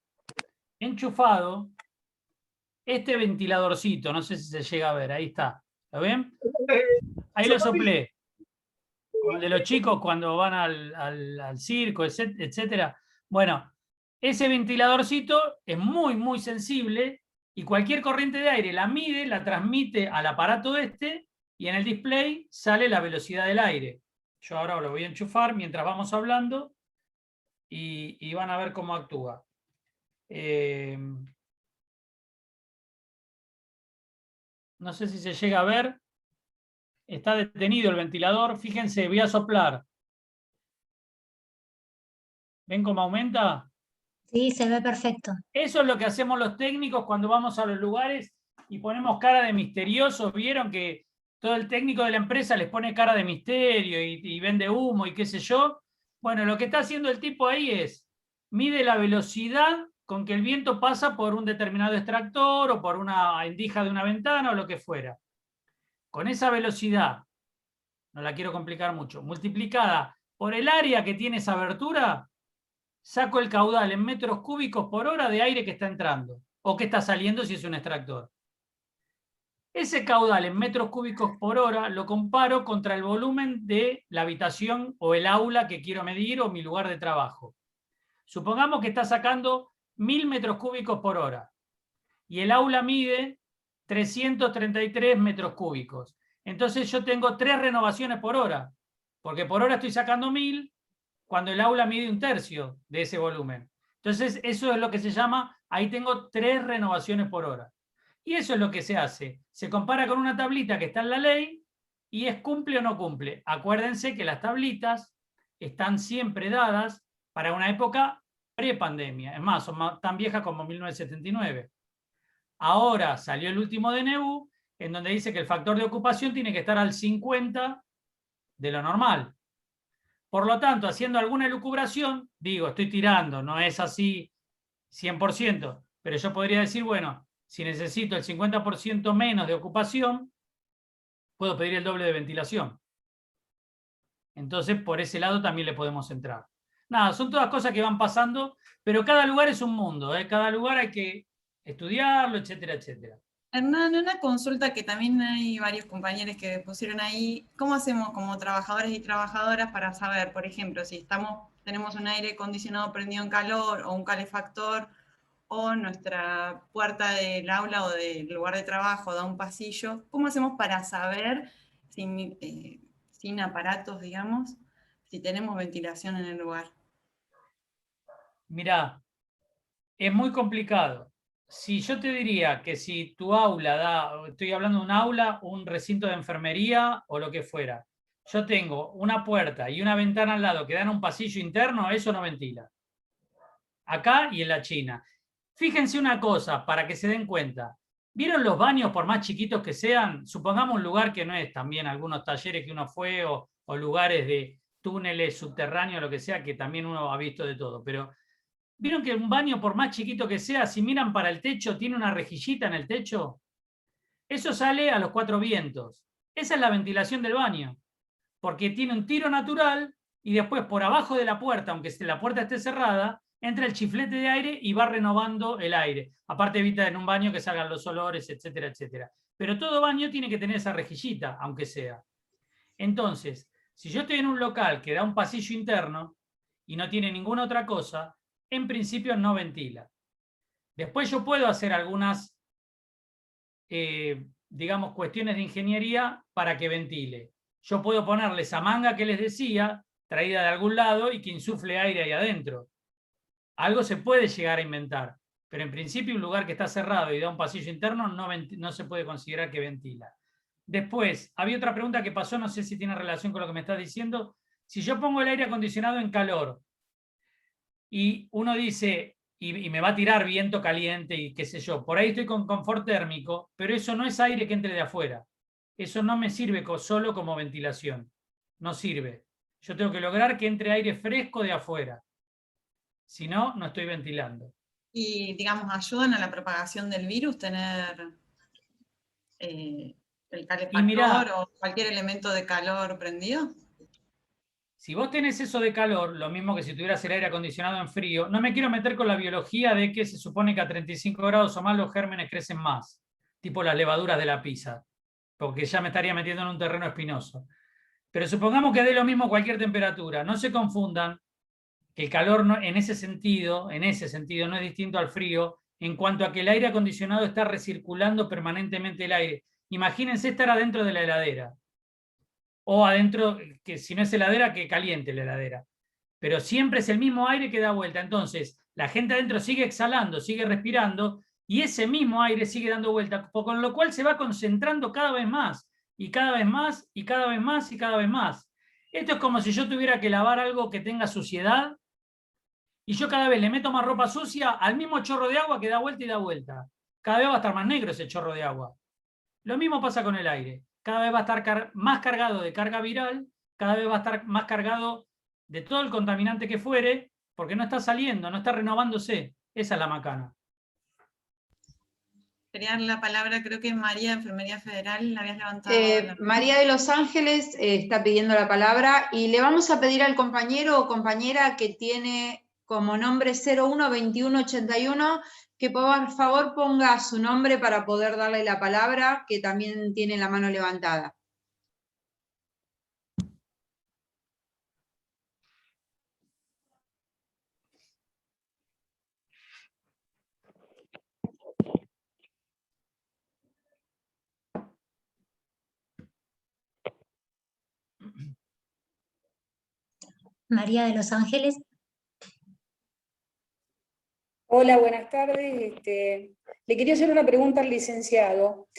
enchufado este ventiladorcito. No sé si se llega a ver. Ahí está. ¿Lo ven? Ahí lo soplé. Como el de los chicos cuando van al circo, etcétera. Bueno, ese ventiladorcito es muy, muy sensible y cualquier corriente de aire la mide, la transmite al aparato este y en el display sale la velocidad del aire. Yo ahora lo voy a enchufar mientras vamos hablando y van a ver cómo actúa. No sé si se llega a ver. Está detenido el ventilador. Fíjense, voy a soplar. ¿Ven cómo aumenta? Sí, se ve perfecto. Eso es lo que hacemos los técnicos cuando vamos a los lugares y ponemos cara de misteriosos. ¿Vieron que todo el técnico de la empresa les pone cara de misterio y vende humo y qué sé yo? Bueno, lo que está haciendo el tipo ahí es, mide la velocidad con que el viento pasa por un determinado extractor o por una endija de una ventana o lo que fuera. Con esa velocidad, no la quiero complicar mucho, multiplicada por el área que tiene esa abertura, saco el caudal en metros cúbicos por hora de aire que está entrando o que está saliendo si es un extractor. Ese caudal en metros cúbicos por hora lo comparo contra el volumen de la habitación o el aula que quiero medir o mi lugar de trabajo. Supongamos que está sacando 1000 metros cúbicos por hora y el aula mide 333 metros cúbicos. Entonces yo tengo 3 renovaciones por hora, porque por hora estoy sacando 1000 cuando el aula mide 1/3 de ese volumen. Entonces eso es lo que se llama, ahí tengo 3 renovaciones por hora. Y eso es lo que se hace. Se compara con una tablita que está en la ley y es cumple o no cumple. Acuérdense que las tablitas están siempre dadas para una época pre-pandemia. Es más, son tan viejas como 1979. Ahora salió el último DNU en donde dice que el factor de ocupación tiene que estar al 50 de lo normal. Por lo tanto, haciendo alguna elucubración, digo, estoy tirando, no es así 100%, pero yo podría decir, bueno, si necesito el 50% menos de ocupación, puedo pedir el doble de ventilación. Entonces, por ese lado también le podemos entrar. Nada, son todas cosas que van pasando, pero cada lugar es un mundo, cada lugar hay que estudiarlo, etcétera, etcétera. Hernán, una consulta que también hay varios compañeros que pusieron ahí. ¿Cómo hacemos como trabajadores y trabajadoras para saber, por ejemplo, si tenemos un aire acondicionado prendido en calor o un calefactor o nuestra puerta del aula o del lugar de trabajo da un pasillo? ¿Cómo hacemos para saber sin aparatos, digamos, si tenemos ventilación en el lugar. Mirá, es muy complicado. Si yo te diría que si tu aula da, estoy hablando de un aula, un recinto de enfermería o lo que fuera, yo tengo una puerta y una ventana al lado que dan a un pasillo interno, eso no ventila. Acá y en la China. Fíjense una cosa para que se den cuenta. ¿Vieron los baños, por más chiquitos que sean? Supongamos un lugar que no es también algunos talleres que uno fue o lugares de túneles subterráneos, lo que sea, que también uno ha visto de todo. Pero ¿vieron que un baño, por más chiquito que sea, si miran para el techo, tiene una rejillita en el techo? Eso sale a los 4 vientos. Esa es la ventilación del baño. Porque tiene un tiro natural y después por abajo de la puerta, aunque la puerta esté cerrada, entra el chiflete de aire y va renovando el aire. Aparte evita en un baño que salgan los olores, etcétera, etcétera. Pero todo baño tiene que tener esa rejillita, aunque sea. Entonces, si yo estoy en un local que da un pasillo interno y no tiene ninguna otra cosa, en principio no ventila. Después yo puedo hacer algunas, digamos, cuestiones de ingeniería para que ventile. Yo puedo ponerle esa manga que les decía, traída de algún lado y que insufle aire ahí adentro. Algo se puede llegar a inventar, pero en principio un lugar que está cerrado y da un pasillo interno no se puede considerar que ventila. Después, había otra pregunta que pasó, no sé si tiene relación con lo que me estás diciendo. Si yo pongo el aire acondicionado en calor y uno dice, y me va a tirar viento caliente y qué sé yo, por ahí estoy con confort térmico, pero eso no es aire que entre de afuera. Eso no me sirve solo como ventilación. No sirve. Yo tengo que lograr que entre aire fresco de afuera. Si no, no estoy ventilando. Y, digamos, ayudan a la propagación del virus tener el calefactor o cualquier elemento de calor prendido. Si vos tenés eso de calor, lo mismo que si tuvieras el aire acondicionado en frío, no me quiero meter con la biología de que se supone que a 35 grados o más los gérmenes crecen más, tipo las levaduras de la pizza, porque ya me estaría metiendo en un terreno espinoso. Pero supongamos que dé lo mismo cualquier temperatura. No se confundan que el calor en ese sentido no es distinto al frío en cuanto a que el aire acondicionado está recirculando permanentemente el aire. Imagínense estar adentro de la heladera. O adentro, que si no es heladera, que caliente la heladera. Pero siempre es el mismo aire que da vuelta. Entonces, la gente adentro sigue exhalando, sigue respirando, y ese mismo aire sigue dando vuelta, con lo cual se va concentrando cada vez más, y cada vez más, y cada vez más, y cada vez más. Esto es como si yo tuviera que lavar algo que tenga suciedad, y yo cada vez le meto más ropa sucia al mismo chorro de agua que da vuelta y da vuelta. Cada vez va a estar más negro ese chorro de agua. Lo mismo pasa con el aire. Cada vez va a estar más cargado de carga viral, cada vez va a estar más cargado de todo el contaminante que fuere, porque no está saliendo, no está renovándose. Esa es la macana. Quería dar la palabra, creo que María de Enfermería Federal, la habías levantado. María de Los Ángeles está pidiendo la palabra y le vamos a pedir al compañero o compañera que tiene como nombre 012181 que por favor ponga su nombre para poder darle la palabra, que también tiene la mano levantada. María de Los Ángeles. Hola, buenas tardes. Le quería hacer una pregunta al licenciado.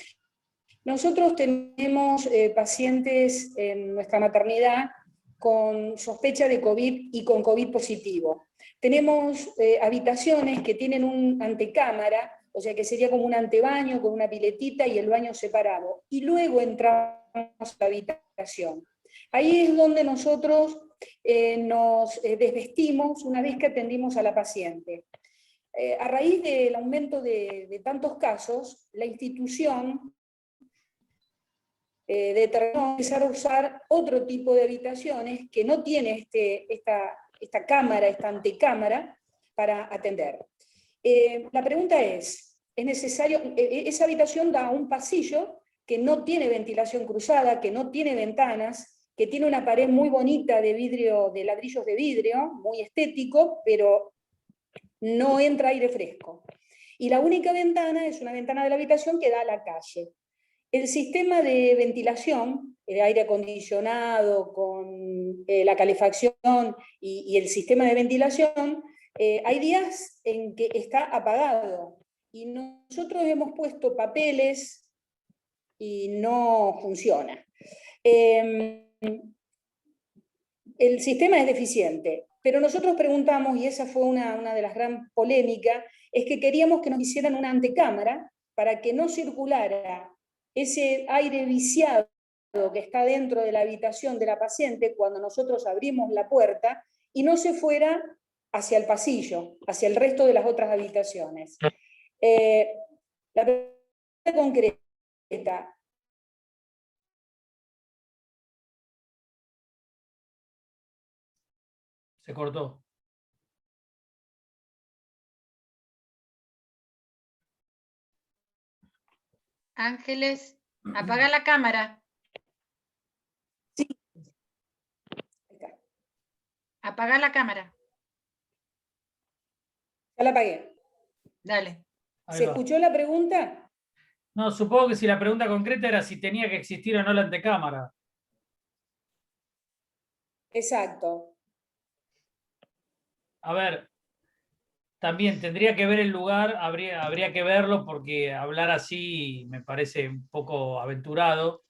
Nosotros tenemos pacientes en nuestra maternidad con sospecha de COVID y con COVID positivo. Tenemos habitaciones que tienen un antecámara, o sea que sería como un antebaño con una piletita y el baño separado. Y luego entramos a la habitación. Ahí es donde nosotros nos desvestimos una vez que atendimos a la paciente. A raíz del aumento de tantos casos, la institución determinó empezar a usar otro tipo de habitaciones que no tiene esta cámara, esta antecámara, para atender. La pregunta es necesario, esa habitación da a un pasillo que no tiene ventilación cruzada, que no tiene ventanas, que tiene una pared muy bonita de vidrio, de ladrillos de vidrio, muy estético, pero no entra aire fresco. Y la única ventana es una ventana de la habitación que da a la calle. el sistema de ventilación, el aire acondicionado con la calefacción y el sistema de ventilación, hay días en que está apagado y nosotros hemos puesto papeles y no funciona. El sistema es deficiente, pero nosotros preguntamos, y esa fue una de las gran polémicas, es que queríamos que nos hicieran una antecámara para que no circulara ese aire viciado que está dentro de la habitación de la paciente cuando nosotros abrimos la puerta y no se fuera hacia el pasillo, hacia el resto de las otras habitaciones. La pregunta concreta. Se cortó. Ángeles, apaga la cámara. Sí. Apaga la cámara. Ya la apagué. Dale. Ahí ¿Se va. escuchó la pregunta? No, supongo que si la pregunta concreta era si tenía que existir o no la antecámara. Exacto. A ver, también tendría que ver el lugar, habría que verlo porque hablar así me parece un poco aventurado,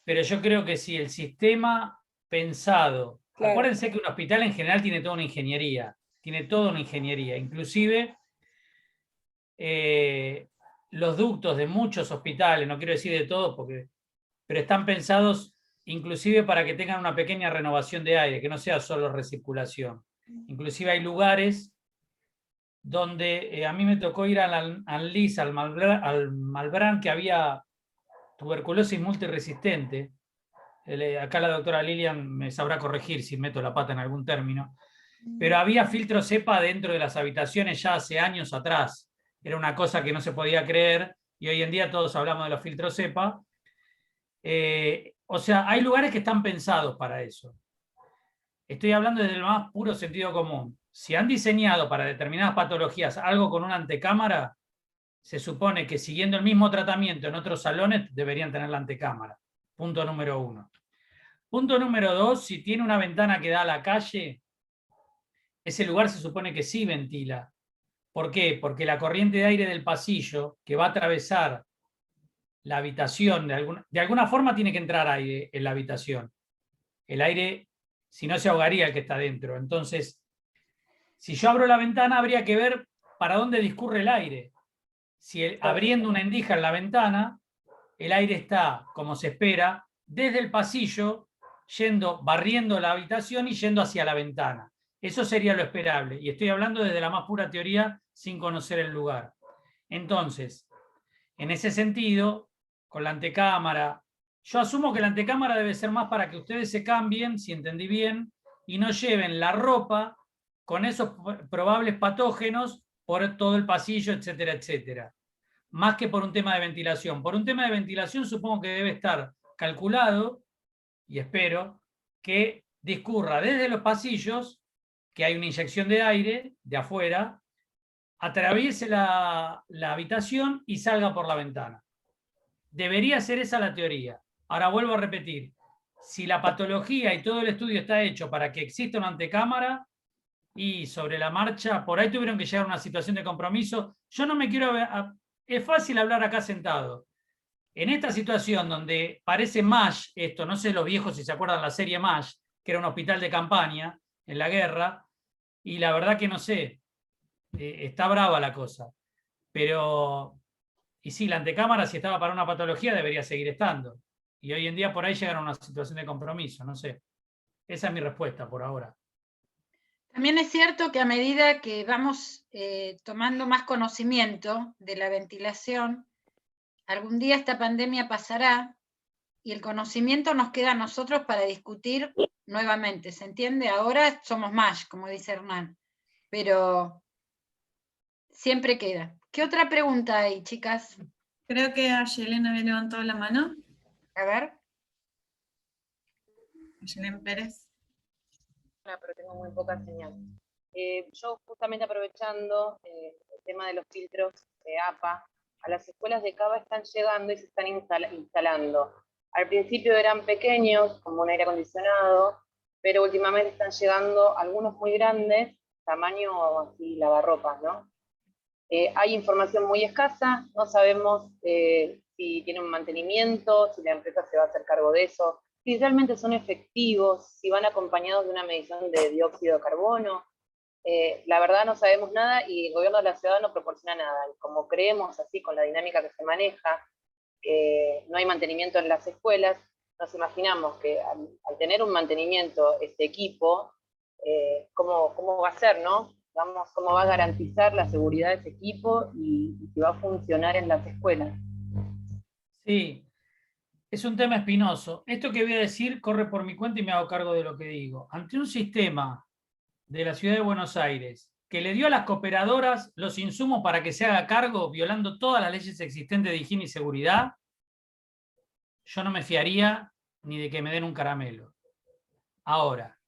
pero yo creo que si el sistema pensado, Claro. acuérdense que un hospital en general tiene toda una ingeniería, inclusive los ductos de muchos hospitales, no quiero decir de todos, pero están pensados inclusive para que tengan una pequeña renovación de aire, que no sea solo recirculación. Inclusive hay lugares donde a mí me tocó ir al Anlis, al Malbrán, que había tuberculosis multiresistente. Acá la doctora Lilian me sabrá corregir si meto la pata en algún término, pero había filtros cepa dentro de las habitaciones ya hace años atrás. Era una cosa que no se podía creer y hoy en día todos hablamos de los filtros cepa. O sea, hay lugares que están pensados para eso. Estoy hablando desde el más puro sentido común. Si han diseñado para determinadas patologías algo con una antecámara, se supone que siguiendo el mismo tratamiento en otros salones deberían tener la antecámara. Punto número 1. Punto número 2, si tiene una ventana que da a la calle, ese lugar se supone que sí ventila. ¿Por qué? Porque la corriente de aire del pasillo que va a atravesar la habitación, de alguna forma tiene que entrar aire en la habitación. El aire, si no, se ahogaría el que está dentro. Entonces, si yo abro la ventana, habría que ver para dónde discurre el aire. Si abriendo una endija en la ventana, el aire está, como se espera, desde el pasillo, barriendo la habitación y yendo hacia la ventana. Eso sería lo esperable. Y estoy hablando desde la más pura teoría, sin conocer el lugar. Entonces, en ese sentido, con la antecámara, yo asumo que la antecámara debe ser más para que ustedes se cambien, si entendí bien, y no lleven la ropa con esos probables patógenos por todo el pasillo, etcétera, etcétera. Más que por un tema de ventilación. Por un tema de ventilación supongo que debe estar calculado, y espero, que discurra desde los pasillos, que hay una inyección de aire de afuera, atraviese la habitación y salga por la ventana. Debería ser esa la teoría. Ahora vuelvo a repetir, si la patología y todo el estudio está hecho para que exista una antecámara y sobre la marcha, por ahí tuvieron que llegar a una situación de compromiso, yo no me quiero... Es fácil hablar acá sentado. En esta situación donde parece MASH, esto, no sé los viejos si se acuerdan la serie MASH, que era un hospital de campaña en la guerra, y la verdad que no sé, está brava la cosa. Pero, y sí, la antecámara, si estaba para una patología, debería seguir estando. Y hoy en día por ahí llegaron a una situación de compromiso, no sé. Esa es mi respuesta por ahora. También es cierto que a medida que vamos tomando más conocimiento de la ventilación, algún día esta pandemia pasará y el conocimiento nos queda a nosotros para discutir nuevamente, ¿se entiende? Ahora somos más, como dice Hernán, pero siempre queda. ¿Qué otra pregunta hay, chicas? Creo que Ayelena había levantado la mano. A ver. Ayelena Pérez. Pero tengo muy poca señal. Yo justamente aprovechando el tema de los filtros de APA, a las escuelas de Cava están llegando y se están instalando. Al principio eran pequeños, como un aire acondicionado, pero últimamente están llegando algunos muy grandes, tamaño así lavarropas, ¿no? Hay información muy escasa, no sabemos si tiene un mantenimiento, si la empresa se va a hacer cargo de eso, si realmente son efectivos, si van acompañados de una medición de dióxido de carbono. La verdad no sabemos nada y el gobierno de la ciudad no proporciona nada. Y como creemos así con la dinámica que se maneja, no hay mantenimiento en las escuelas, nos imaginamos que al tener un mantenimiento este equipo, ¿cómo va a ser, no? Vamos, ¿cómo va a garantizar la seguridad de ese equipo y si va a funcionar en las escuelas? Sí, es un tema espinoso. Esto que voy a decir corre por mi cuenta y me hago cargo de lo que digo. Ante un sistema de la Ciudad de Buenos Aires que le dio a las cooperadoras los insumos para que se haga cargo, violando todas las leyes existentes de higiene y seguridad, yo no me fiaría ni de que me den un caramelo. Ahora,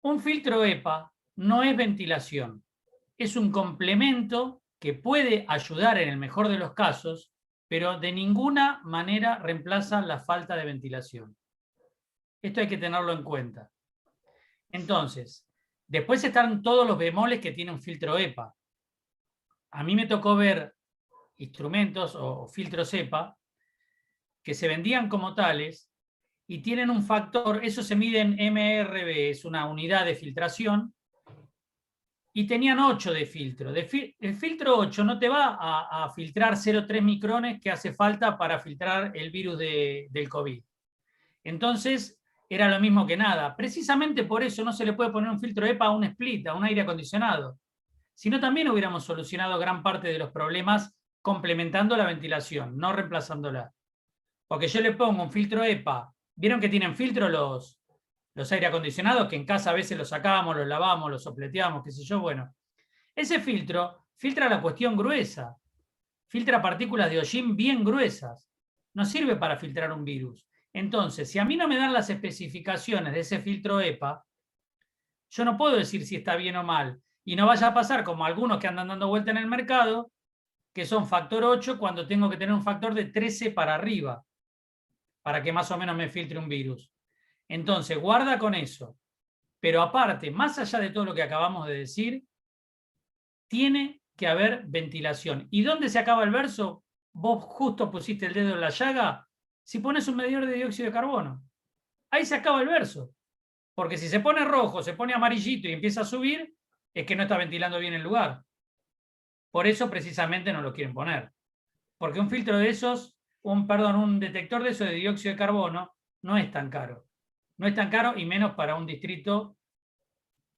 un filtro EPA no es ventilación, es un complemento que puede ayudar en el mejor de los casos, pero de ninguna manera reemplaza la falta de ventilación. Esto hay que tenerlo en cuenta. Entonces, después están todos los bemoles que tiene un filtro EPA. A mí me tocó ver instrumentos o filtros EPA que se vendían como tales y tienen un factor, eso se mide en MRB, es una unidad de filtración, y tenían 8 de filtro. El filtro 8 no te va a filtrar 0,3 micrones que hace falta para filtrar el virus del COVID. Entonces, era lo mismo que nada. Precisamente por eso no se le puede poner un filtro EPA a un split, a un aire acondicionado. Si no, también hubiéramos solucionado gran parte de los problemas complementando la ventilación, no reemplazándola. Porque yo le pongo un filtro EPA. ¿Vieron que tienen filtro los aire acondicionados? Que en casa a veces los sacamos, los lavamos, los sopleteamos, qué sé yo. Bueno, ese filtro filtra la cuestión gruesa. Filtra partículas de hollín bien gruesas. No sirve para filtrar un virus. Entonces, si a mí no me dan las especificaciones de ese filtro EPA, yo no puedo decir si está bien o mal. Y no vaya a pasar como algunos que andan dando vuelta en el mercado, que son factor 8 cuando tengo que tener un factor de 13 para arriba, para que más o menos me filtre un virus. Entonces, guarda con eso. Pero aparte, más allá de todo lo que acabamos de decir, tiene que haber ventilación. ¿Y dónde se acaba el verso? Vos justo pusiste el dedo en la llaga. Si pones un medidor de dióxido de carbono, ahí se acaba el verso. Porque si se pone rojo, se pone amarillito y empieza a subir, es que no está ventilando bien el lugar. Por eso precisamente no lo quieren poner. Porque un filtro de esos, un detector de esos de dióxido de carbono no es tan caro. No es tan caro y menos para un distrito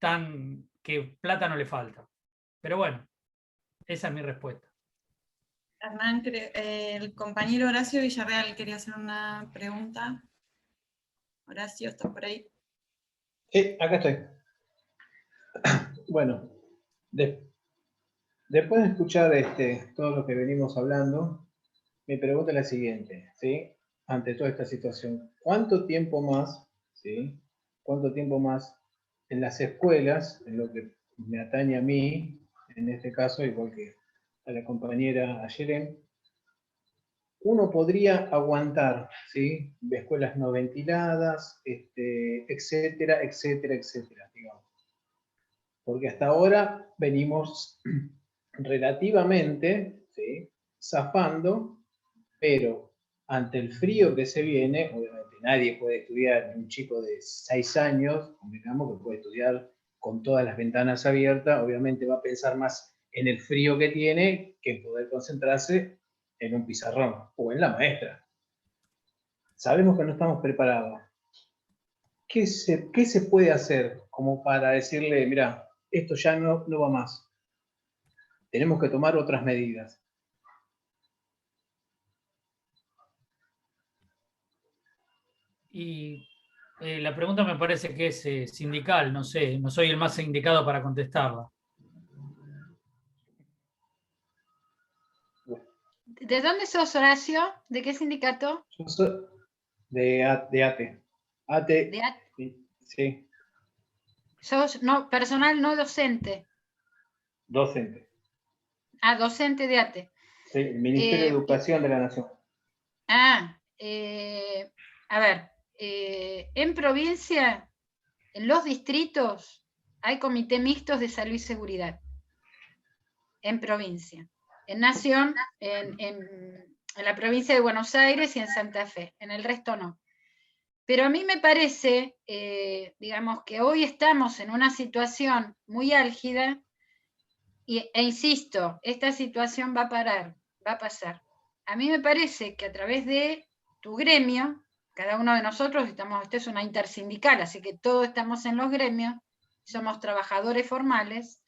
tan que plata no le falta. Pero bueno, esa es mi respuesta. Hernán, el compañero Horacio Villarreal quería hacer una pregunta. Horacio, ¿estás por ahí? Sí, acá estoy. Bueno, después de escuchar todo lo que venimos hablando, mi pregunta es la siguiente, ¿sí? Ante toda esta situación, ¿cuánto tiempo más, ¿sí? ¿Cuánto tiempo más en las escuelas, en lo que me atañe a mí, en este caso, igual que a la compañera Ayelen, uno podría aguantar, ¿sí? De escuelas no ventiladas, etcétera, etcétera, etcétera, digamos? Porque hasta ahora venimos relativamente, ¿sí? Zafando, pero ante el frío que se viene, obviamente nadie puede estudiar, un chico de 6 años, digamos que puede estudiar con todas las ventanas abiertas, obviamente va a pensar más en el frío que tiene que en poder concentrarse en un pizarrón o en la maestra. Sabemos que no estamos preparados. ¿Qué se puede hacer como para decirle, mira, esto ya no va más? Tenemos que tomar otras medidas. Y la pregunta me parece que es sindical, no sé, no soy el más indicado para contestarla. ¿De dónde sos, Horacio? ¿De qué sindicato? Yo soy de ATE. ATE, De ATE. sí. Sos personal no docente. Docente. Ah, docente de ATE. Sí, el Ministerio de Educación de la Nación. A ver, en provincia, en los distritos, hay comités mixtos de salud y seguridad. En provincia. En nación, en la provincia de Buenos Aires y en Santa Fe. En el resto no. Pero a mí me parece, digamos, que hoy estamos en una situación muy álgida e insisto, esta situación va a parar, va a pasar. A mí me parece que a través de tu gremio, cada uno de nosotros estamos, esto es una intersindical, así que todos estamos en los gremios, somos trabajadores formales,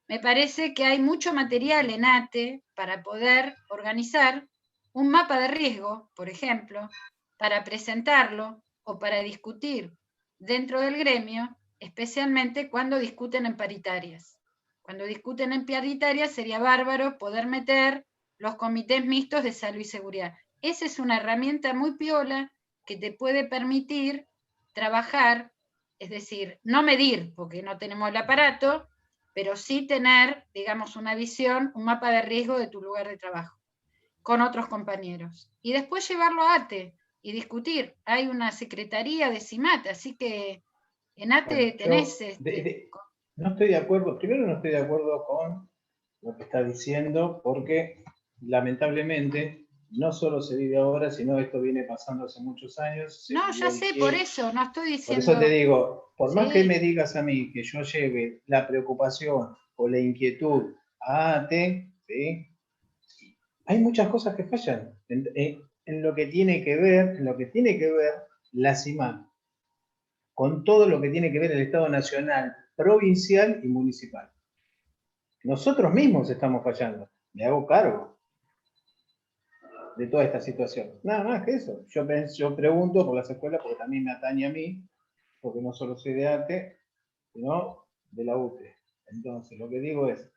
me parece que hay mucho material en ATE para poder organizar un mapa de riesgo, por ejemplo, para presentarlo o para discutir dentro del gremio, especialmente cuando discuten en paritarias. Cuando discuten en paritarias sería bárbaro poder meter los comités mixtos de salud y seguridad. Esa es una herramienta muy piola que te puede permitir trabajar, es decir, no medir, porque no tenemos el aparato, pero sí tener, digamos, una visión, un mapa de riesgo de tu lugar de trabajo, con otros compañeros. Y después llevarlo a ATE y discutir. Hay una secretaría de CIMAT, así que en ATE tenés... No estoy de acuerdo, primero no estoy de acuerdo con lo que está diciendo, porque lamentablemente no solo se vive ahora, sino esto viene pasando hace muchos años. No, ya sé, por eso, no estoy diciendo... Por eso te digo, por más que me digas a mí que yo lleve la preocupación o la inquietud a ATE, ¿sí? Hay muchas cosas que fallan en lo que tiene que ver, la CIMAT, con todo lo que tiene que ver el Estado Nacional, provincial y municipal. Nosotros mismos estamos fallando. Me hago cargo de toda esta situación. Nada más que eso. Yo pregunto por las escuelas porque también me atañe a mí, porque no solo soy de ATE, sino de la UTE. Entonces, lo que digo es,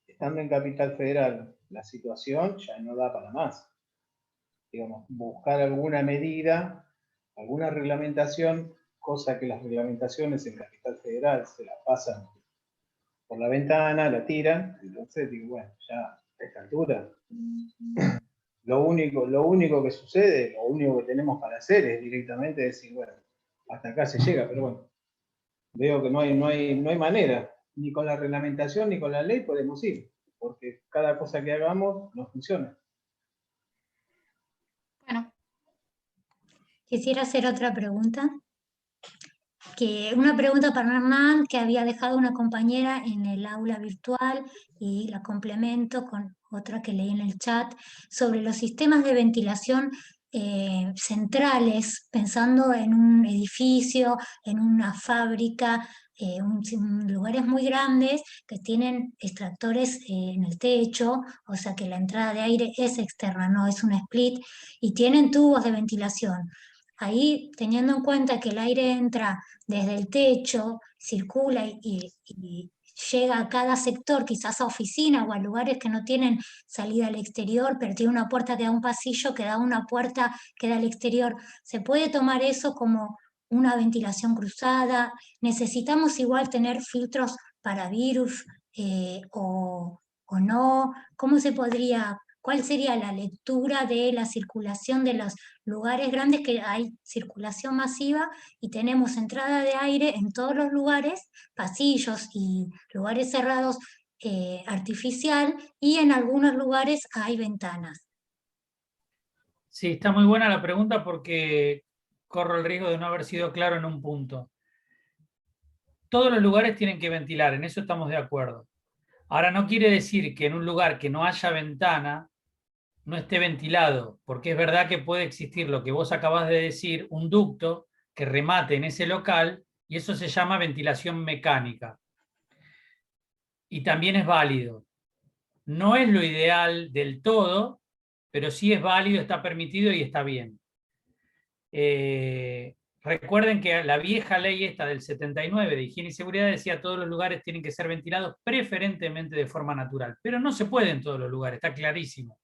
estando en Capital Federal, la situación ya no da para más. Digamos, buscar alguna medida, alguna reglamentación, cosa que las reglamentaciones en Capital Federal se la pasan por la ventana, la tiran, entonces digo, bueno, ya a esta altura, lo único que sucede, lo único que tenemos para hacer es directamente decir, bueno, hasta acá se llega, pero bueno, veo que no hay manera, ni con la reglamentación ni con la ley podemos ir, porque cada cosa que hagamos no funciona. Bueno. Quisiera hacer otra pregunta. Una pregunta para Hernán que había dejado una compañera en el aula virtual y la complemento con otra que leí en el chat sobre los sistemas de ventilación centrales, pensando en un edificio, en una fábrica, lugares muy grandes que tienen extractores en el techo, o sea que la entrada de aire es externa, no es una split, y tienen tubos de ventilación. Ahí, teniendo en cuenta que el aire entra desde el techo, circula y llega a cada sector, quizás a oficina o a lugares que no tienen salida al exterior, pero tiene una puerta que da a un pasillo, que da una puerta que da al exterior. ¿Se puede tomar eso como una ventilación cruzada? ¿Necesitamos igual tener filtros para virus o no? ¿Cómo se podría... ¿Cuál sería la lectura de la circulación de los lugares grandes que hay circulación masiva y tenemos entrada de aire en todos los lugares, pasillos y lugares cerrados artificial, y en algunos lugares hay ventanas? Sí, está muy buena la pregunta porque corro el riesgo de no haber sido claro en un punto. Todos los lugares tienen que ventilar, en eso estamos de acuerdo. Ahora no quiere decir que en un lugar que no haya ventana no esté ventilado, porque es verdad que puede existir lo que vos acabás de decir, un ducto que remate en ese local, y eso se llama ventilación mecánica. Y también es válido. No es lo ideal del todo, pero sí es válido, está permitido y está bien. Recuerden que la vieja ley esta del 79 de higiene y seguridad decía que todos los lugares tienen que ser ventilados preferentemente de forma natural, pero no se puede en todos los lugares, está clarísimo.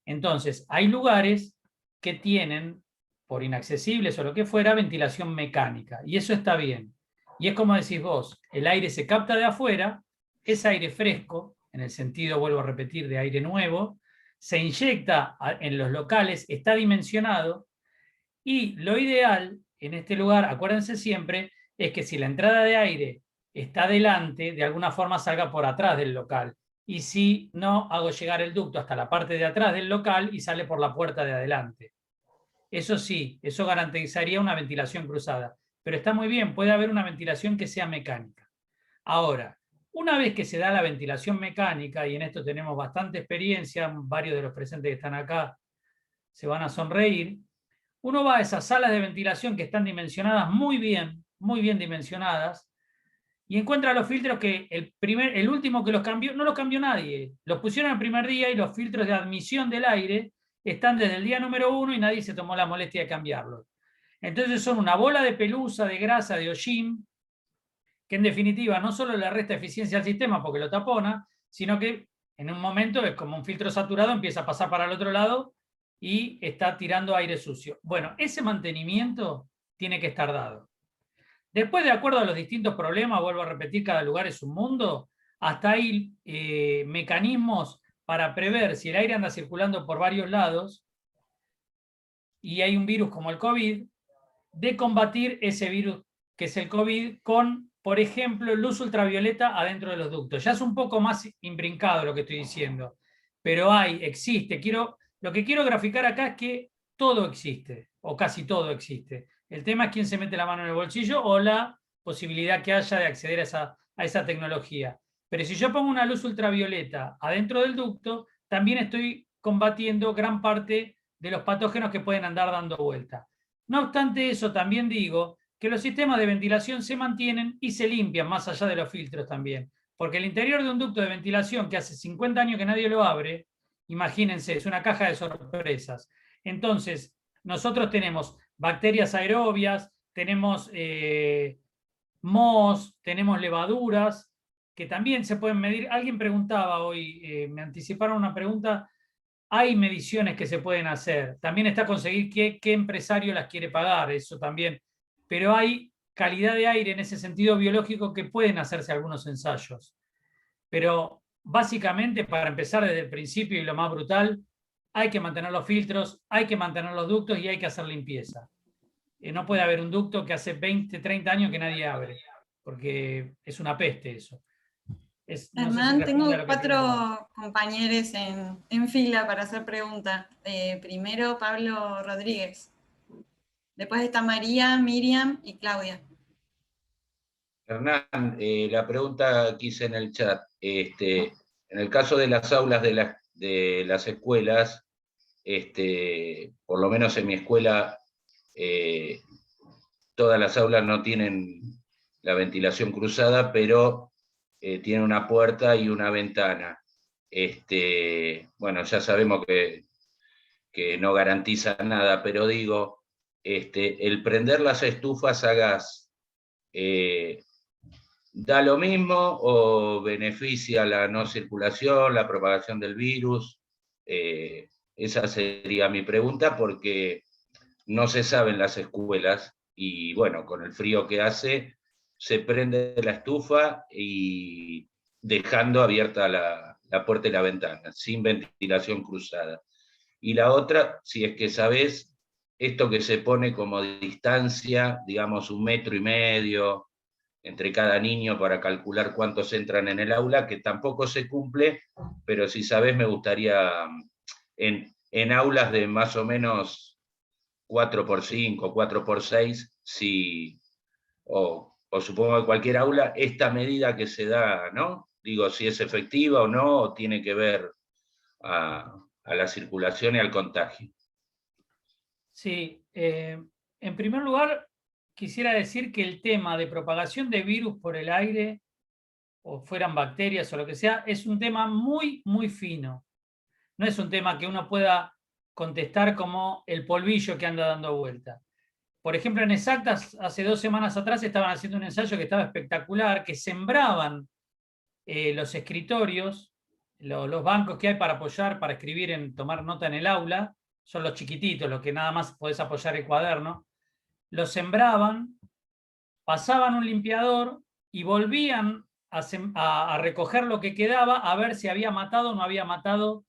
Entonces, hay lugares que tienen, por inaccesibles o lo que fuera, ventilación mecánica, y eso está bien. Y es como decís vos, el aire se capta de afuera, es aire fresco, en el sentido, vuelvo a repetir, de aire nuevo, se inyecta en los locales, está dimensionado, y lo ideal en este lugar, acuérdense siempre, es que si la entrada de aire está delante, de alguna forma salga por atrás del local. Y si no, hago llegar el ducto hasta la parte de atrás del local y sale por la puerta de adelante. Eso sí, eso garantizaría una ventilación cruzada. Pero está muy bien, puede haber una ventilación que sea mecánica. Ahora, una vez que se da la ventilación mecánica, y en esto tenemos bastante experiencia, varios de los presentes que están acá se van a sonreír, uno va a esas salas de ventilación que están dimensionadas muy bien dimensionadas, y encuentra los filtros que el último que los cambió, no los cambió nadie. Los pusieron el primer día y los filtros de admisión del aire están desde el día número 1 y nadie se tomó la molestia de cambiarlos. Entonces son una bola de pelusa, de grasa, de hollín, que en definitiva no solo le resta eficiencia al sistema porque lo tapona, sino que en un momento es como un filtro saturado, empieza a pasar para el otro lado y está tirando aire sucio. Bueno, ese mantenimiento tiene que estar dado. Después, de acuerdo a los distintos problemas, vuelvo a repetir, cada lugar es un mundo, hasta hay mecanismos para prever si el aire anda circulando por varios lados y hay un virus como el COVID, de combatir ese virus que es el COVID con, por ejemplo, luz ultravioleta adentro de los ductos. Ya es un poco más imbrincado lo que estoy diciendo, pero existe. Lo que quiero graficar acá es que todo existe, o casi todo existe. El tema es quién se mete la mano en el bolsillo o la posibilidad que haya de acceder a esa tecnología. Pero si yo pongo una luz ultravioleta adentro del ducto, también estoy combatiendo gran parte de los patógenos que pueden andar dando vuelta. No obstante eso, también digo que los sistemas de ventilación se mantienen y se limpian más allá de los filtros también. Porque el interior de un ducto de ventilación que hace 50 años que nadie lo abre, imagínense, es una caja de sorpresas. Entonces, nosotros tenemos bacterias aerobias, tenemos mohos, tenemos levaduras, que también se pueden medir. Alguien preguntaba hoy, me anticiparon una pregunta, hay mediciones que se pueden hacer. También está conseguir qué empresario las quiere pagar, eso también. Pero hay calidad de aire en ese sentido biológico que pueden hacerse algunos ensayos. Pero básicamente, para empezar desde el principio y lo más brutal, hay que mantener los filtros, hay que mantener los ductos y hay que hacer limpieza. No puede haber un ducto que hace 20, 30 años que nadie abre, porque es una peste eso. Hernán, tengo 4 compañeros en fila para hacer preguntas. Primero, Pablo Rodríguez. Después está María, Miriam y Claudia. Hernán, la pregunta que hice en el chat. En el caso de las aulas de las escuelas, por lo menos en mi escuela, todas las aulas no tienen la ventilación cruzada, pero tienen una puerta y una ventana. Bueno, ya sabemos que no garantiza nada, pero digo, el prender las estufas a gas, ¿da lo mismo o beneficia la no circulación, la propagación del virus? Esa sería mi pregunta, porque no se sabe en las escuelas, y bueno, con el frío que hace, se prende la estufa y dejando abierta la puerta y la ventana, sin ventilación cruzada. Y la otra, si es que sabés, esto que se pone como distancia, digamos 1,5 metros entre cada niño para calcular cuántos entran en el aula, que tampoco se cumple, pero si sabés me gustaría, en aulas de más o menos 4x5, 4x6, si, o supongo que cualquier aula, esta medida que se da, ¿no? Digo, si es efectiva o no, o tiene que ver a la circulación y al contagio. Sí, en primer lugar, quisiera decir que el tema de propagación de virus por el aire, o fueran bacterias o lo que sea, es un tema muy, muy fino. No es un tema que uno pueda contestar como el polvillo que anda dando vuelta. Por ejemplo, en Exactas, hace 2 semanas atrás estaban haciendo un ensayo que estaba espectacular, que sembraban los escritorios, los bancos que hay para apoyar, para escribir, tomar nota en el aula, son los chiquititos, los que nada más podés apoyar el cuaderno, los sembraban, pasaban un limpiador y volvían a recoger lo que quedaba, a ver si había matado o no había matado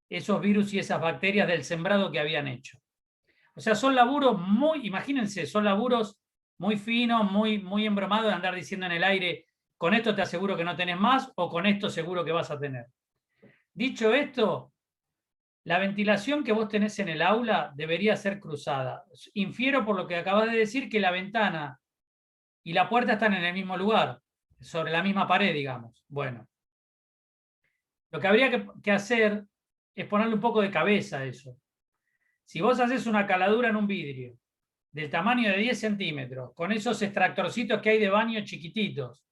esos virus y esas bacterias del sembrado que habían hecho. O sea, son laburos muy, imagínense, son laburos muy finos, muy embromados de andar diciendo en el aire, con esto te aseguro que no tenés más, o con esto seguro que vas a tener. Dicho esto, la ventilación que vos tenés en el aula debería ser cruzada. Infiero por lo que acabas de decir que la ventana y la puerta están en el mismo lugar, sobre la misma pared, digamos. Bueno, lo que habría que hacer es ponerle un poco de cabeza a eso. Si vos haces una caladura en un vidrio del tamaño de 10 centímetros, con esos extractorcitos que hay de baño chiquititos,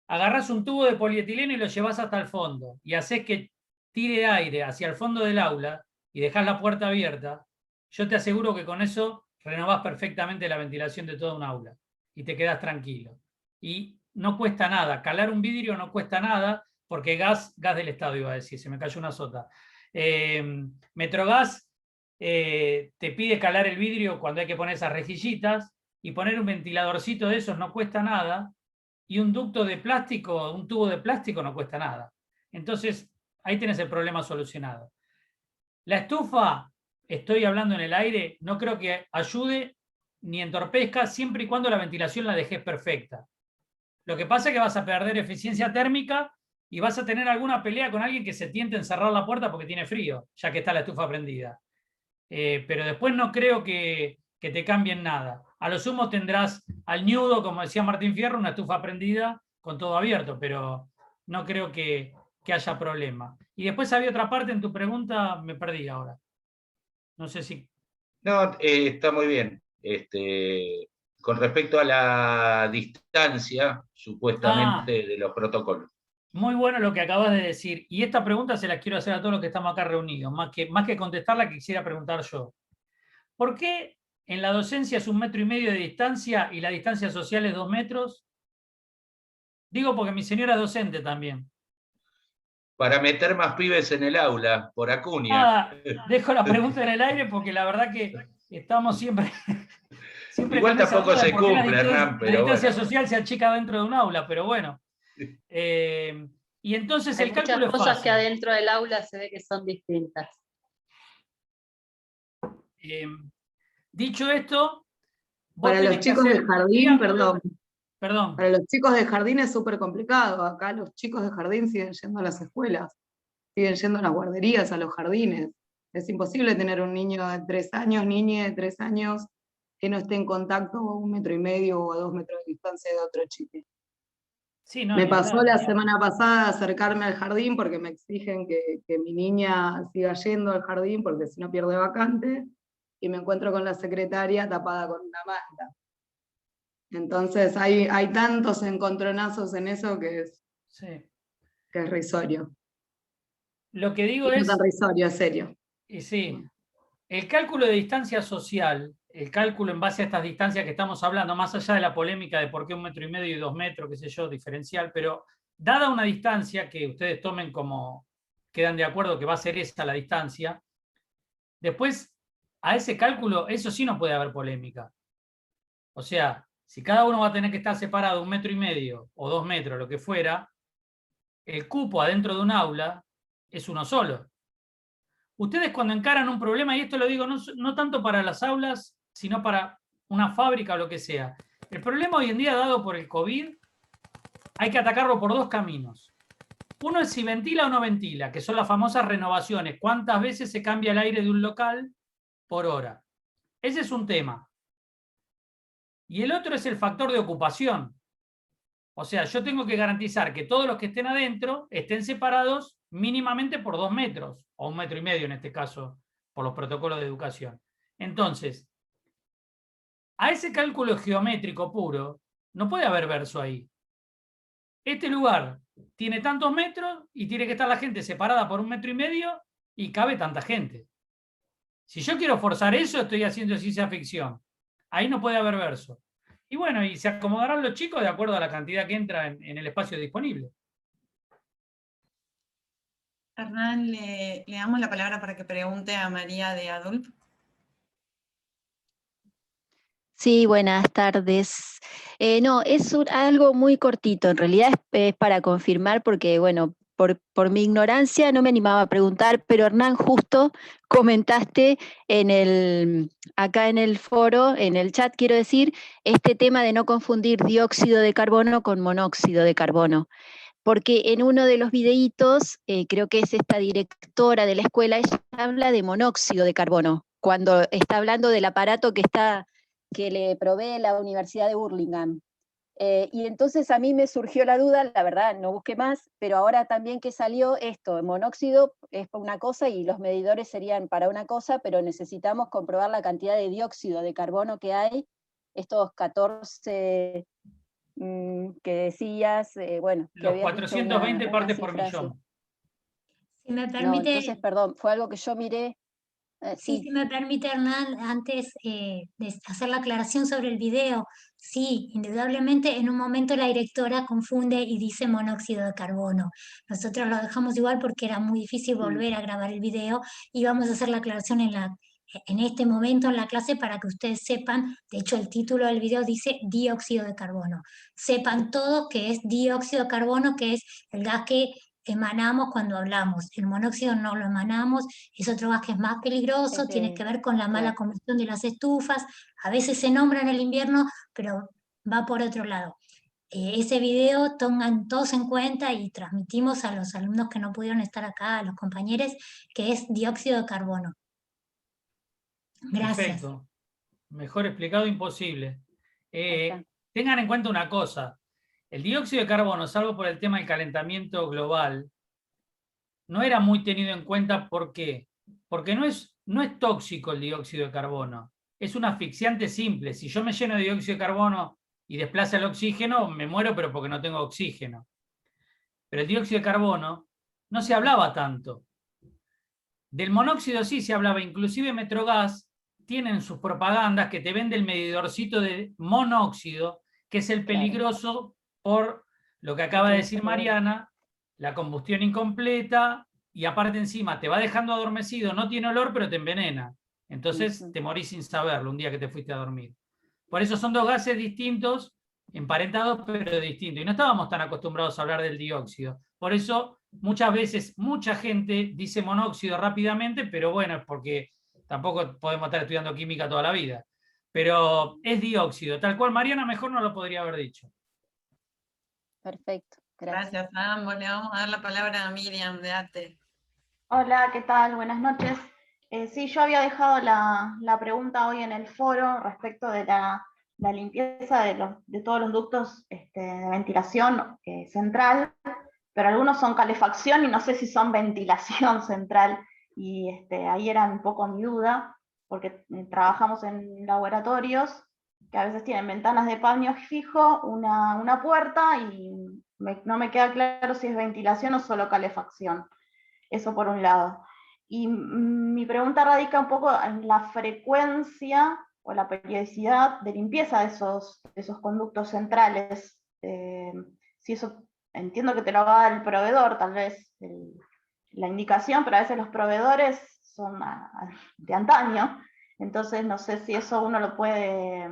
agarrás un tubo de polietileno y lo llevás hasta el fondo y haces que tire aire hacia el fondo del aula y dejás la puerta abierta, yo te aseguro que con eso renovás perfectamente la ventilación de toda un aula y te quedás tranquilo. Y no cuesta nada, calar un vidrio no cuesta nada, porque gas del Estado iba a decir, se me cayó una sota. Metrogas te pide calar el vidrio cuando hay que poner esas rejillitas, y poner un ventiladorcito de esos no cuesta nada, y un ducto de plástico, un tubo de plástico no cuesta nada. Entonces, ahí tenés el problema solucionado. La estufa, estoy hablando en el aire, no creo que ayude ni entorpezca, siempre y cuando la ventilación la dejes perfecta. Lo que pasa es que vas a perder eficiencia térmica y vas a tener alguna pelea con alguien que se tiente a encerrar la puerta porque tiene frío, ya que está la estufa prendida. Pero después no creo que te cambien nada. A lo sumo tendrás al ñudo, como decía Martín Fierro, una estufa prendida con todo abierto, pero no creo que haya problema. Y después había otra parte en tu pregunta, me perdí ahora. No sé si... No, está muy bien. Con respecto a la distancia, supuestamente, de los protocolos. Muy bueno lo que acabas de decir. Y esta pregunta se la quiero hacer a todos los que estamos acá reunidos. Más que contestarla, quisiera preguntar yo. ¿Por qué en la docencia es 1,5 metros de distancia y la distancia social es 2 metros? Digo porque mi señora es docente también. Para meter más pibes en el aula, por Acuña. Dejo la pregunta en el aire porque la verdad que estamos siempre igual con esa tampoco duda, se porque cumple, Hernán, la pero distancia bueno. social se achica dentro de un aula, pero bueno. Y entonces Hay el cálculo muchas es cosas fácil. que adentro del aula se ve que son distintas. Dicho esto, para los chicos de jardín, perdón. Perdón. Para los chicos de jardín es súper complicado. Acá los chicos de jardín siguen yendo a las escuelas, siguen yendo a las guarderías, a los jardines. Es imposible tener un niño de 3 años, niña de 3 años, que no esté en contacto a 1,5 metros o a 2 metros de distancia de otro chico. Sí, no, me pasó la semana pasada acercarme al jardín porque me exigen que mi niña siga yendo al jardín porque si no pierde vacante, y me encuentro con la secretaria tapada con una manta. Entonces hay tantos encontronazos en eso que es risorio. Lo que digo y es... no tan risorio, es serio. Y sí, el cálculo de distancia social, el cálculo en base a estas distancias que estamos hablando, más allá de la polémica de por qué 1,5 metros y 2 metros, qué sé yo, diferencial, pero dada una distancia que ustedes tomen como quedan de acuerdo que va a ser esa la distancia, después a ese cálculo, eso sí no puede haber polémica. O sea, si cada uno va a tener que estar separado 1,5 metros o 2 metros, lo que fuera, el cupo adentro de un aula es uno solo. Ustedes cuando encaran un problema, y esto lo digo no tanto para las aulas, sino para una fábrica o lo que sea. El problema hoy en día dado por el COVID, hay que atacarlo por 2 caminos. Uno es si ventila o no ventila, que son las famosas renovaciones. ¿Cuántas veces se cambia el aire de un local por hora? Ese es un tema. Y el otro es el factor de ocupación. O sea, yo tengo que garantizar que todos los que estén adentro estén separados mínimamente por 2 metros, o 1,5 metros en este caso, por los protocolos de educación. Entonces, a ese cálculo geométrico puro, no puede haber verso ahí. Este lugar tiene tantos metros y tiene que estar la gente separada por 1,5 metros y cabe tanta gente. Si yo quiero forzar eso, estoy haciendo ciencia ficción. Ahí no puede haber verso. Y bueno, y se acomodarán los chicos de acuerdo a la cantidad que entra en el espacio disponible. Hernán, le damos la palabra para que pregunte a María de Adulp. Sí, buenas tardes. No, es algo muy cortito, en realidad es para confirmar porque, bueno, por mi ignorancia no me animaba a preguntar, pero Hernán, justo comentaste acá en el foro, en el chat quiero decir, este tema de no confundir dióxido de carbono con monóxido de carbono. Porque en uno de los videitos, creo que es esta directora de la escuela, ella habla de monóxido de carbono, cuando está hablando del aparato que le provee la Universidad de Burlingame. Y entonces a mí me surgió la duda, la verdad, no busqué más, pero ahora también que salió esto, monóxido es una cosa y los medidores serían para una cosa, pero necesitamos comprobar la cantidad de dióxido de carbono que hay, estos 14 que decías, bueno, que Los habías dicho 420 una partes por cifra así. millón. Si me No, permite, entonces, perdón, fue algo que yo miré. sí, Sí, si me permite, Hernán, antes de hacer la aclaración sobre el video, sí, indudablemente en un momento la directora confunde y dice monóxido de carbono. Nosotros lo dejamos igual porque era muy difícil volver a grabar el video y vamos a hacer la aclaración en este momento en la clase para que ustedes sepan, de hecho el título del video dice dióxido de carbono. Sepan todos que es dióxido de carbono, que es el gas que emanamos cuando hablamos. El monóxido no lo emanamos, es otro gas que es más peligroso, tiene que ver con la mala combustión de las estufas, a veces se nombra en el invierno, pero va por otro lado. Ese video tengan todos en cuenta y transmitimos a los alumnos que no pudieron estar acá, a los compañeros, que es dióxido de carbono. Gracias. Perfecto. Mejor explicado imposible. Tengan en cuenta una cosa. El dióxido de carbono, salvo por el tema del calentamiento global, no era muy tenido en cuenta. ¿Por qué? Porque no es tóxico el dióxido de carbono. Es un asfixiante simple. Si yo me lleno de dióxido de carbono y desplaza el oxígeno, me muero, pero porque no tengo oxígeno. Pero el dióxido de carbono no se hablaba tanto. Del monóxido sí se hablaba, inclusive Metrogas tienen sus propagandas que te vende el medidorcito de monóxido, que es el peligroso por lo que acaba de decir Mariana, la combustión incompleta, y aparte encima te va dejando adormecido, no tiene olor, pero te envenena. Entonces te morís sin saberlo un día que te fuiste a dormir. Por eso son dos gases distintos, emparentados, pero distintos. Y no estábamos tan acostumbrados a hablar del dióxido. Por eso muchas veces mucha gente dice monóxido rápidamente, pero bueno, es porque tampoco podemos estar estudiando química toda la vida. Pero es dióxido, tal cual Mariana mejor no lo podría haber dicho. perfecto. Gracias a ambos. Le vamos a dar la palabra a Miriam de ATE. Hola, ¿qué tal? Buenas noches. Sí, yo había dejado la pregunta hoy en el foro respecto de la limpieza de todos los ductos de ventilación central, pero algunos son calefacción y no sé si son ventilación central, y ahí era un poco mi duda, porque trabajamos en laboratorios que a veces tienen ventanas de paño fijo, una puerta, y no me queda claro si es ventilación o solo calefacción. Eso por un lado. Y mi pregunta radica un poco en la frecuencia o la periodicidad de limpieza de esos conductos centrales. Si eso, entiendo que te lo va a dar el proveedor, tal vez, la indicación, pero a veces los proveedores son de antaño, entonces no sé si eso uno lo puede,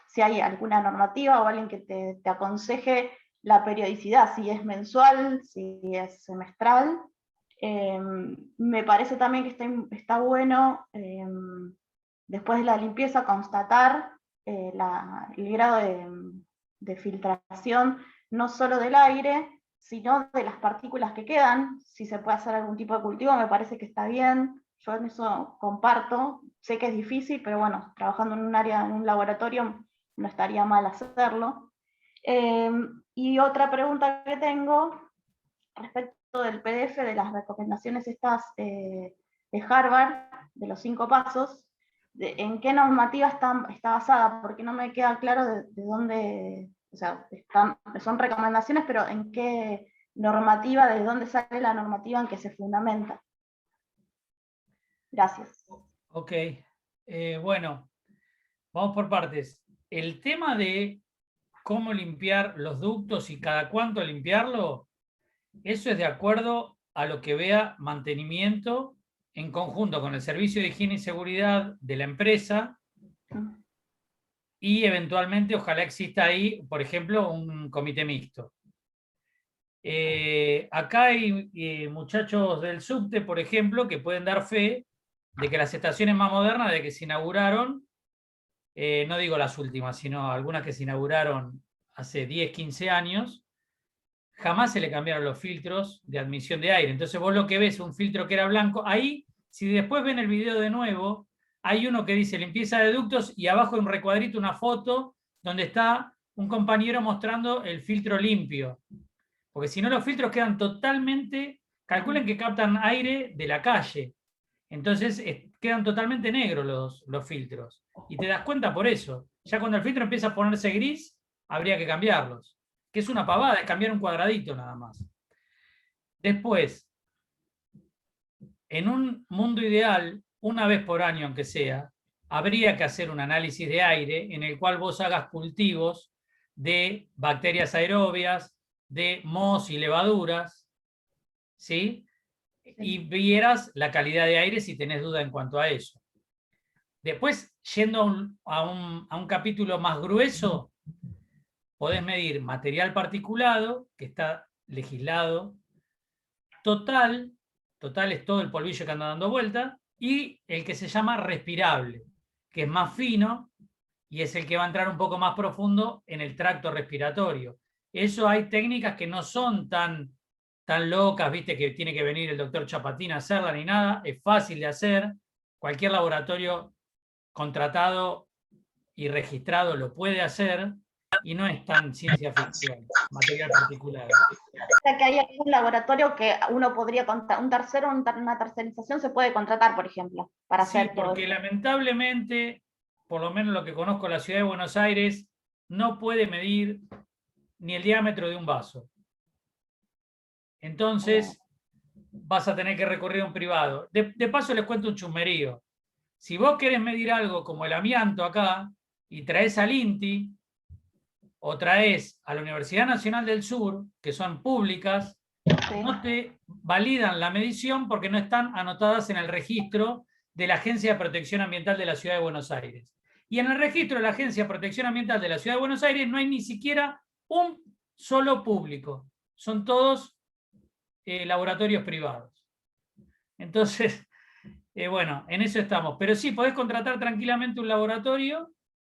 si hay alguna normativa o alguien que te aconseje la periodicidad, si es mensual, si es semestral. Me parece también que está bueno, después de la limpieza, constatar el grado de filtración, no solo del aire, sino de las partículas que quedan. Si se puede hacer algún tipo de cultivo, me parece que está bien. Yo en eso comparto. Sé que es difícil, pero bueno, trabajando en un área, en un laboratorio, no estaría mal hacerlo. Y otra pregunta que tengo respecto del PDF de las recomendaciones estas de Harvard, de los 5 pasos, ¿en qué normativa está basada? Porque no me queda claro de dónde, o sea, son recomendaciones, pero ¿en qué normativa, de dónde sale la normativa en que se fundamenta? Gracias. Ok, bueno, vamos por partes. El tema de cómo limpiar los ductos y cada cuánto limpiarlo, eso es de acuerdo a lo que vea mantenimiento en conjunto con el servicio de higiene y seguridad de la empresa y eventualmente ojalá exista ahí, por ejemplo, un comité mixto. Acá hay muchachos del subte, por ejemplo, que pueden dar fe de que las estaciones más modernas, de que se inauguraron, no digo las últimas, sino algunas que se inauguraron hace 10, 15 años, jamás se le cambiaron los filtros de admisión de aire. Entonces vos lo que ves, un filtro que era blanco, ahí, si después ven el video de nuevo, hay uno que dice limpieza de ductos y abajo en un recuadrito una foto donde está un compañero mostrando el filtro limpio. Porque si no los filtros quedan totalmente, calculen que captan aire de la calle. Entonces quedan totalmente negros los filtros. Y te das cuenta por eso. Ya cuando el filtro empieza a ponerse gris, habría que cambiarlos. Que es una pavada, es cambiar un cuadradito nada más. Después, en un mundo ideal, una vez por año aunque sea, habría que hacer un análisis de aire en el cual vos hagas cultivos de bacterias aerobias, de mohos y levaduras, ¿sí? Y vieras la calidad de aire si tenés duda en cuanto a eso. Después, yendo a un capítulo más grueso, podés medir material particulado, que está legislado, total es todo el polvillo que anda dando vuelta, y el que se llama respirable, que es más fino y es el que va a entrar un poco más profundo en el tracto respiratorio. Eso hay técnicas que no son tan locas, viste, que tiene que venir el doctor Chapatín a hacerla ni nada, es fácil de hacer, cualquier laboratorio contratado y registrado lo puede hacer, y no es tan ciencia ficción, material particular. O sea que hay algún laboratorio que uno podría contratar, un tercero, una tercerización se puede contratar, por ejemplo, para Sí, hacer todo porque esto. lamentablemente, por lo menos lo que conozco en la ciudad de Buenos Aires, no puede medir ni el diámetro de un vaso. Entonces, vas a tener que recurrir a un privado. De paso les cuento un chusmerío. Si vos querés medir algo como el amianto acá, y traes al INTI, o traes a la Universidad Nacional del Sur, que son públicas, no te validan la medición porque no están anotadas en el registro de la Agencia de Protección Ambiental de la Ciudad de Buenos Aires. Y en el registro de la Agencia de Protección Ambiental de la Ciudad de Buenos Aires no hay ni siquiera un solo público. Son todos laboratorios privados. Entonces, bueno, en eso estamos. Pero sí, podés contratar tranquilamente un laboratorio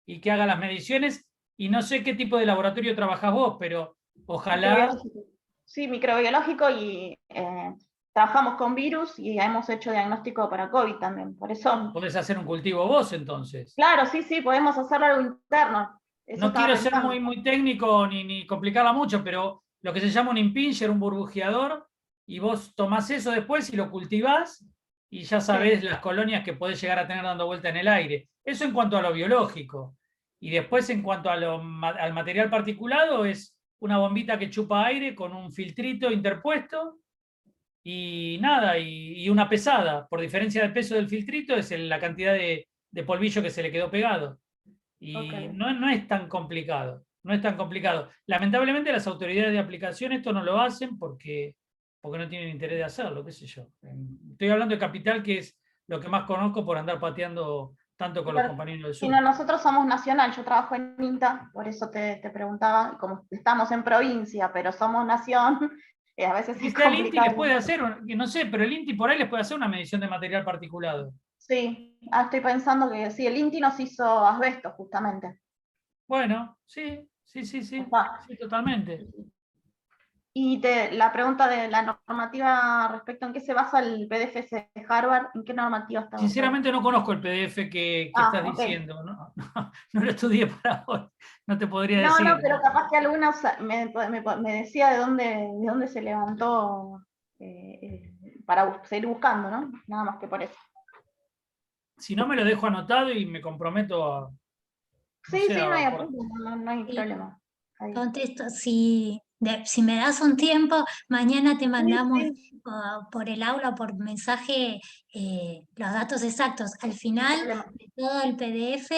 y que haga las mediciones. Y no sé qué tipo de laboratorio trabajás vos, pero ojalá... Sí, microbiológico, y trabajamos con virus y hemos hecho diagnóstico para COVID también, por eso... ¿Podés hacer un cultivo vos entonces? Claro, sí, podemos hacer algo interno. Eso No quiero ser pensando. muy técnico ni complicarla mucho, pero lo que se llama un impinger, un burbujeador, y vos tomás eso después y lo cultivás y ya sabés las colonias que podés llegar a tener dando vuelta en el aire. Eso en cuanto a lo biológico. Y después en cuanto al material particulado es una bombita que chupa aire con un filtrito interpuesto y nada, y una pesada. Por diferencia del peso del filtrito es la cantidad de polvillo que se le quedó pegado. Y no es tan complicado. No es tan complicado. Lamentablemente las autoridades de aplicación esto no lo hacen porque no tienen interés de hacerlo, qué sé yo. Estoy hablando de Capital, que es lo que más conozco por andar pateando tanto con los compañeros del sur. Si no, nosotros somos nacional, yo trabajo en INTA, por eso te preguntaba, como estamos en provincia, pero somos nación, a veces es complicado. El INTI les puede hacer, no sé, pero el INTI por ahí les puede hacer una medición de material particulado. Sí, estoy pensando que sí, el INTI nos hizo asbesto, justamente. Bueno, sí, totalmente. Y la pregunta de la normativa respecto en qué se basa el PDF de Harvard, ¿en qué normativa está basado? Sinceramente no conozco el PDF que estás diciendo, no lo estudié para hoy, no te podría decir. No, pero capaz que algunos me decía de dónde se levantó para seguir buscando, ¿no? Nada más que por eso. Si no, me lo dejo anotado y me comprometo a... Sí, no hay problema. Contesto, si me das un tiempo, mañana te mandamos por el aula, por mensaje, los datos exactos. Al final, de todo el PDF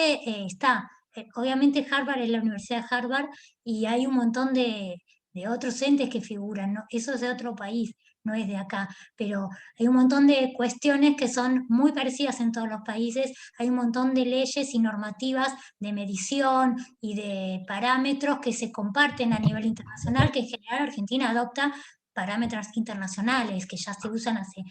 está. Obviamente Harvard es la Universidad de Harvard y hay un montón de otros entes que figuran, ¿no? Eso es de otro país, no es de acá, pero hay un montón de cuestiones que son muy parecidas en todos los países, hay un montón de leyes y normativas de medición y de parámetros que se comparten a nivel internacional, que en general Argentina adopta parámetros internacionales que ya se usan hace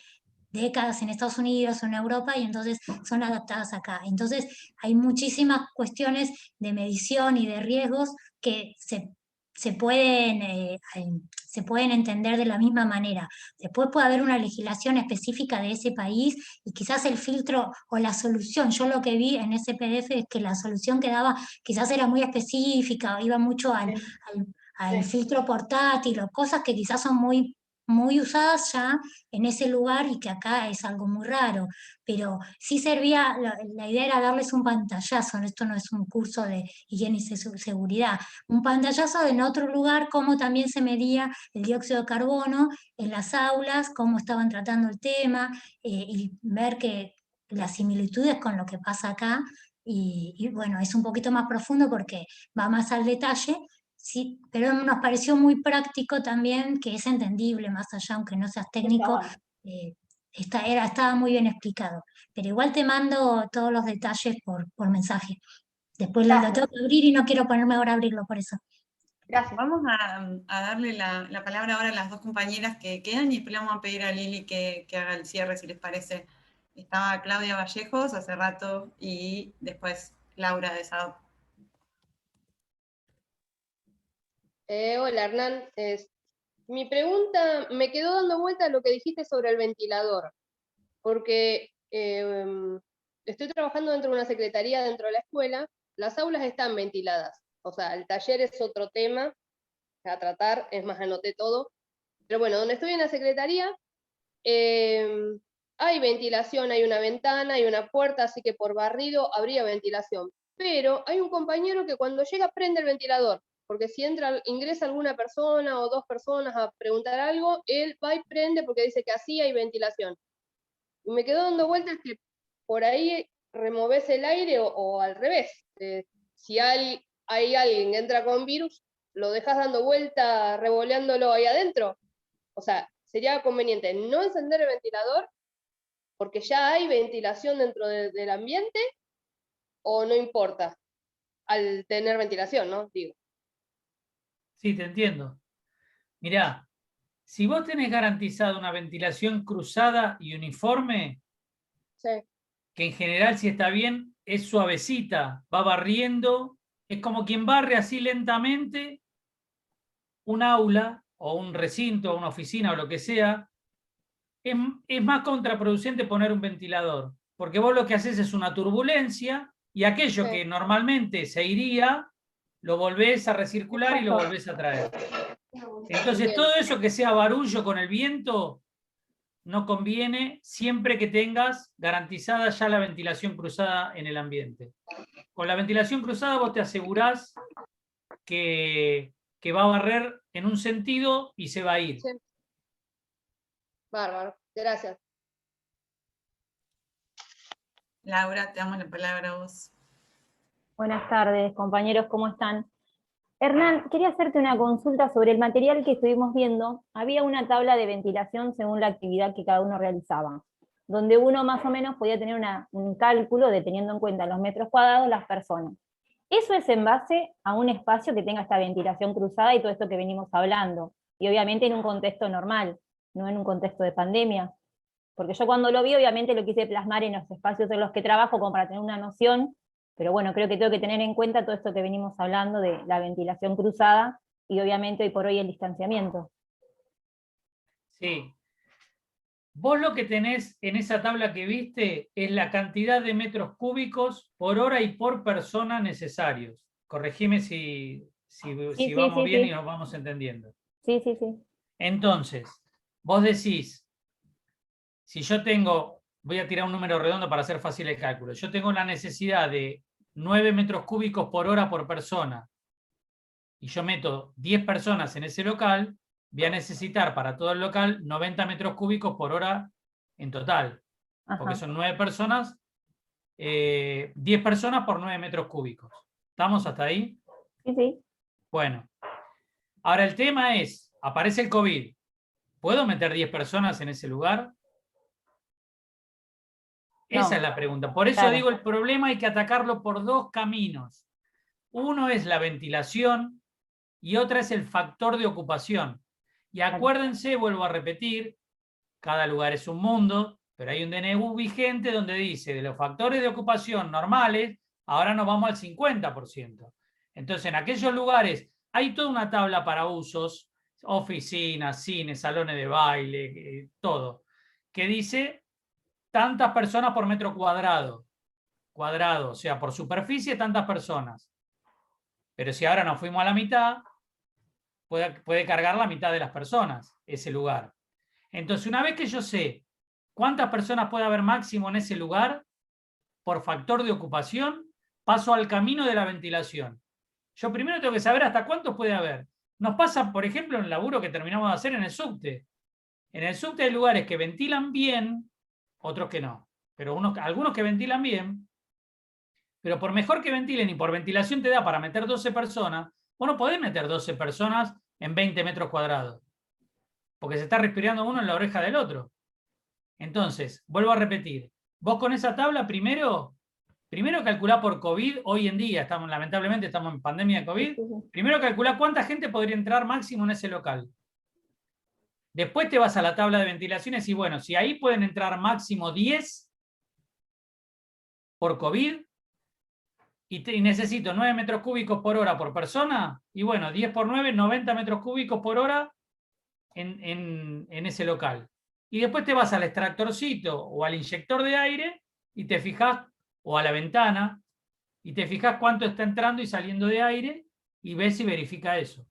décadas en Estados Unidos o en Europa y entonces son adaptadas acá. Entonces hay muchísimas cuestiones de medición y de riesgos que se pueden entender de la misma manera. Después puede haber una legislación específica de ese país y quizás el filtro o la solución, yo lo que vi en ese PDF es que la solución que daba quizás era muy específica, o iba mucho al filtro portátil o cosas que quizás son muy usadas ya en ese lugar y que acá es algo muy raro, pero sí servía, la idea era darles un pantallazo, esto no es un curso de higiene y seguridad, un pantallazo en otro lugar, cómo también se medía el dióxido de carbono en las aulas, cómo estaban tratando el tema, y ver que las similitudes con lo que pasa acá, y bueno, es un poquito más profundo porque va más al detalle. Sí, pero nos pareció muy práctico también, que es entendible más allá, aunque no seas técnico, estaba muy bien explicado. Pero igual te mando todos los detalles por mensaje. Después lo tengo que abrir y no quiero ponerme ahora a abrirlo por eso. Gracias. Vamos a darle la palabra ahora a las dos compañeras que quedan y después le vamos a pedir a Lili que haga el cierre, si les parece. Estaba Claudia Vallejos hace rato y después Laura de SADO. Hola Hernán, mi pregunta me quedó dando vuelta a lo que dijiste sobre el ventilador, porque estoy trabajando dentro de una secretaría dentro de la escuela, las aulas están ventiladas, o sea, el taller es otro tema a tratar, es más, anoté todo, pero bueno, donde estoy en la secretaría hay ventilación, hay una ventana, hay una puerta, así que por barrido habría ventilación, pero hay un compañero que cuando llega prende el ventilador, porque si ingresa alguna persona o dos personas a preguntar algo, él va y prende porque dice que así hay ventilación. Y me quedo dando vueltas que por ahí removes el aire o al revés. Si hay alguien que entra con virus, lo dejas dando vuelta, revoleándolo ahí adentro. O sea, sería conveniente no encender el ventilador porque ya hay ventilación dentro del ambiente, o no importa al tener ventilación, ¿no? Digo. Sí, te entiendo. Mirá, si vos tenés garantizada una ventilación cruzada y uniforme, sí, que en general, si está bien, es suavecita, va barriendo, es como quien barre así lentamente un aula o un recinto, una oficina o lo que sea, es más contraproducente poner un ventilador, porque vos lo que haces es una turbulencia y aquello que normalmente se iría, lo volvés a recircular y lo volvés a traer. Entonces, todo eso que sea barullo con el viento no conviene siempre que tengas garantizada ya la ventilación cruzada en el ambiente. Con la ventilación cruzada vos te asegurás que va a barrer en un sentido y se va a ir. Sí. Bárbaro, gracias. Laura, te damos la palabra a vos. Buenas tardes, compañeros, ¿cómo están? Hernán, quería hacerte una consulta sobre el material que estuvimos viendo. Había una tabla de ventilación según la actividad que cada uno realizaba, donde uno más o menos podía tener un cálculo de teniendo en cuenta los metros cuadrados, las personas. Eso es en base a un espacio que tenga esta ventilación cruzada y todo esto que venimos hablando, y obviamente en un contexto normal, no en un contexto de pandemia, porque yo cuando lo vi obviamente lo quise plasmar en los espacios en los que trabajo como para tener una noción, pero bueno, creo que tengo que tener en cuenta todo esto que venimos hablando de la ventilación cruzada, y obviamente hoy por hoy el distanciamiento. Sí. Vos lo que tenés en esa tabla que viste es la cantidad de metros cúbicos por hora y por persona necesarios. Corregime si vamos bien y nos vamos entendiendo. Sí. Entonces, vos decís, si yo tengo, voy a tirar un número redondo para hacer fácil el cálculo, yo tengo la necesidad de 9 metros cúbicos por hora por persona, y yo meto 10 personas en ese local, voy a necesitar para todo el local 90 metros cúbicos por hora en total, porque son 9 personas, 10 personas por 9 metros cúbicos. ¿Estamos hasta ahí? Sí. Bueno, ahora el tema es, aparece el COVID, ¿Puedo meter 10 personas en ese lugar? Esa es la pregunta. Por eso digo, el problema hay que atacarlo por dos caminos. Uno es la ventilación y otra es el factor de ocupación. Y acuérdense, vuelvo a repetir, cada lugar es un mundo, pero hay un DNU vigente donde dice de los factores de ocupación normales, ahora nos vamos al 50%. Entonces, en aquellos lugares hay toda una tabla para usos, oficinas, cines, salones de baile, todo, que dice tantas personas por metro cuadrado, o sea, por superficie tantas personas. Pero si ahora nos fuimos a la mitad, puede cargar la mitad de las personas ese lugar. Entonces, una vez que yo sé cuántas personas puede haber máximo en ese lugar, por factor de ocupación, paso al camino de la ventilación. Yo primero tengo que saber hasta cuántos puede haber. Nos pasa, por ejemplo, en el laburo que terminamos de hacer en el subte. En el subte hay lugares que ventilan bien, otros que no. Pero algunos que ventilan bien, pero por mejor que ventilen y por ventilación te da para meter 12 personas, vos no podés meter 12 personas en 20 metros cuadrados. Porque se está respirando uno en la oreja del otro. Entonces, vuelvo a repetir. Vos con esa tabla primero calculá por COVID, hoy en día, lamentablemente estamos en pandemia de COVID, primero calculá cuánta gente podría entrar máximo en ese local. Después te vas a la tabla de ventilaciones y bueno, si ahí pueden entrar máximo 10 por COVID y necesito 9 metros cúbicos por hora por persona, y bueno, 10 por 9, 90 metros cúbicos por hora en ese local. Y después te vas al extractorcito o al inyector de aire y te fijas, o a la ventana, y te fijas cuánto está entrando y saliendo de aire y ves y verifica eso.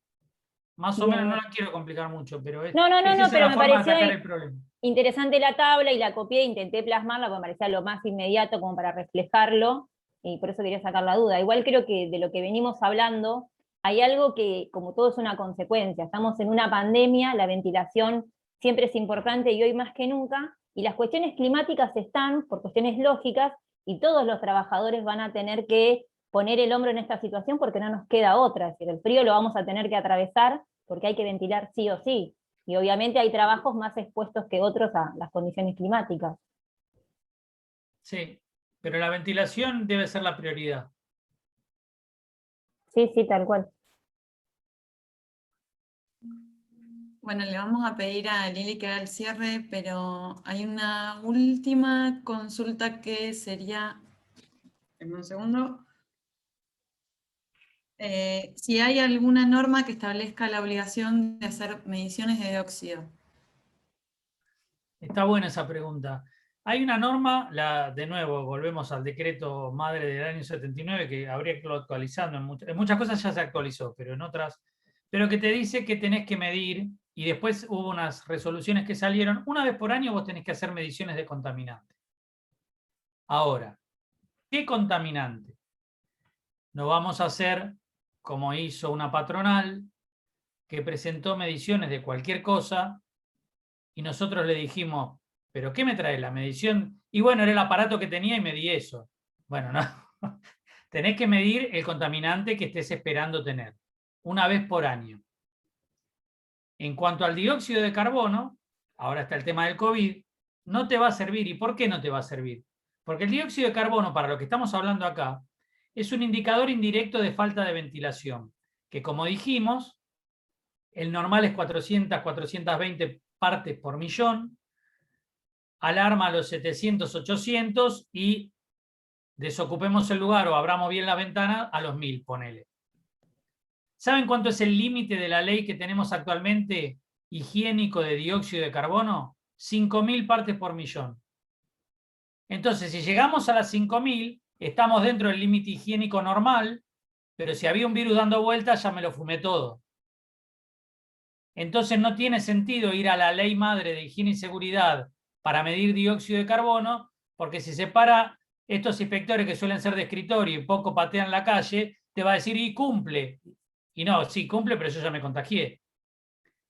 Más o menos no la quiero complicar mucho, pero es, pero me pareció el problema. Interesante la tabla y la copié, intenté plasmarla porque me parecía lo más inmediato como para reflejarlo y por eso quería sacar la duda. Igual creo que de lo que venimos hablando hay algo que como todo es una consecuencia. Estamos en una pandemia, la ventilación siempre es importante y hoy más que nunca, y las cuestiones climáticas están por cuestiones lógicas y todos los trabajadores van a tener que poner el hombro en esta situación porque no nos queda otra. Es decir, el frío lo vamos a tener que atravesar porque hay que ventilar sí o sí. Y obviamente hay trabajos más expuestos que otros a las condiciones climáticas. Sí, pero la ventilación debe ser la prioridad. Sí, tal cual. Bueno, le vamos a pedir a Lili que haga el cierre, pero hay una última consulta que sería, en un segundo, si hay alguna norma que establezca la obligación de hacer mediciones de dióxido. Está buena esa pregunta. Hay una norma, de nuevo, volvemos al decreto madre del año 79, que habría que irlo actualizando. En muchas cosas ya se actualizó, pero en otras, pero que te dice que tenés que medir, y después hubo unas resoluciones que salieron, una vez por año vos tenés que hacer mediciones de contaminante. Ahora, ¿qué contaminante? No vamos a hacer como hizo una patronal que presentó mediciones de cualquier cosa y nosotros le dijimos, ¿pero qué me trae la medición? Y bueno, era el aparato que tenía y medí eso. Bueno, no. Tenés que medir el contaminante que estés esperando tener, una vez por año. En cuanto al dióxido de carbono, ahora está el tema del COVID, no te va a servir. ¿Y por qué no te va a servir? Porque el dióxido de carbono, para lo que estamos hablando acá, es un indicador indirecto de falta de ventilación, que como dijimos, el normal es 400, 420 partes por millón, alarma a los 700, 800 y desocupemos el lugar o abramos bien la ventana a los 1000, ponele. ¿Saben cuánto es el límite de la ley que tenemos actualmente higiénico de dióxido de carbono? 5000 partes por millón. Entonces, si llegamos a las 5000, estamos dentro del límite higiénico normal, pero si había un virus dando vueltas, ya me lo fumé todo. Entonces no tiene sentido ir a la ley madre de higiene y seguridad para medir dióxido de carbono, porque si se para estos inspectores que suelen ser de escritorio y poco patean la calle, te va a decir, y cumple. Y no, sí, cumple, pero yo ya me contagié.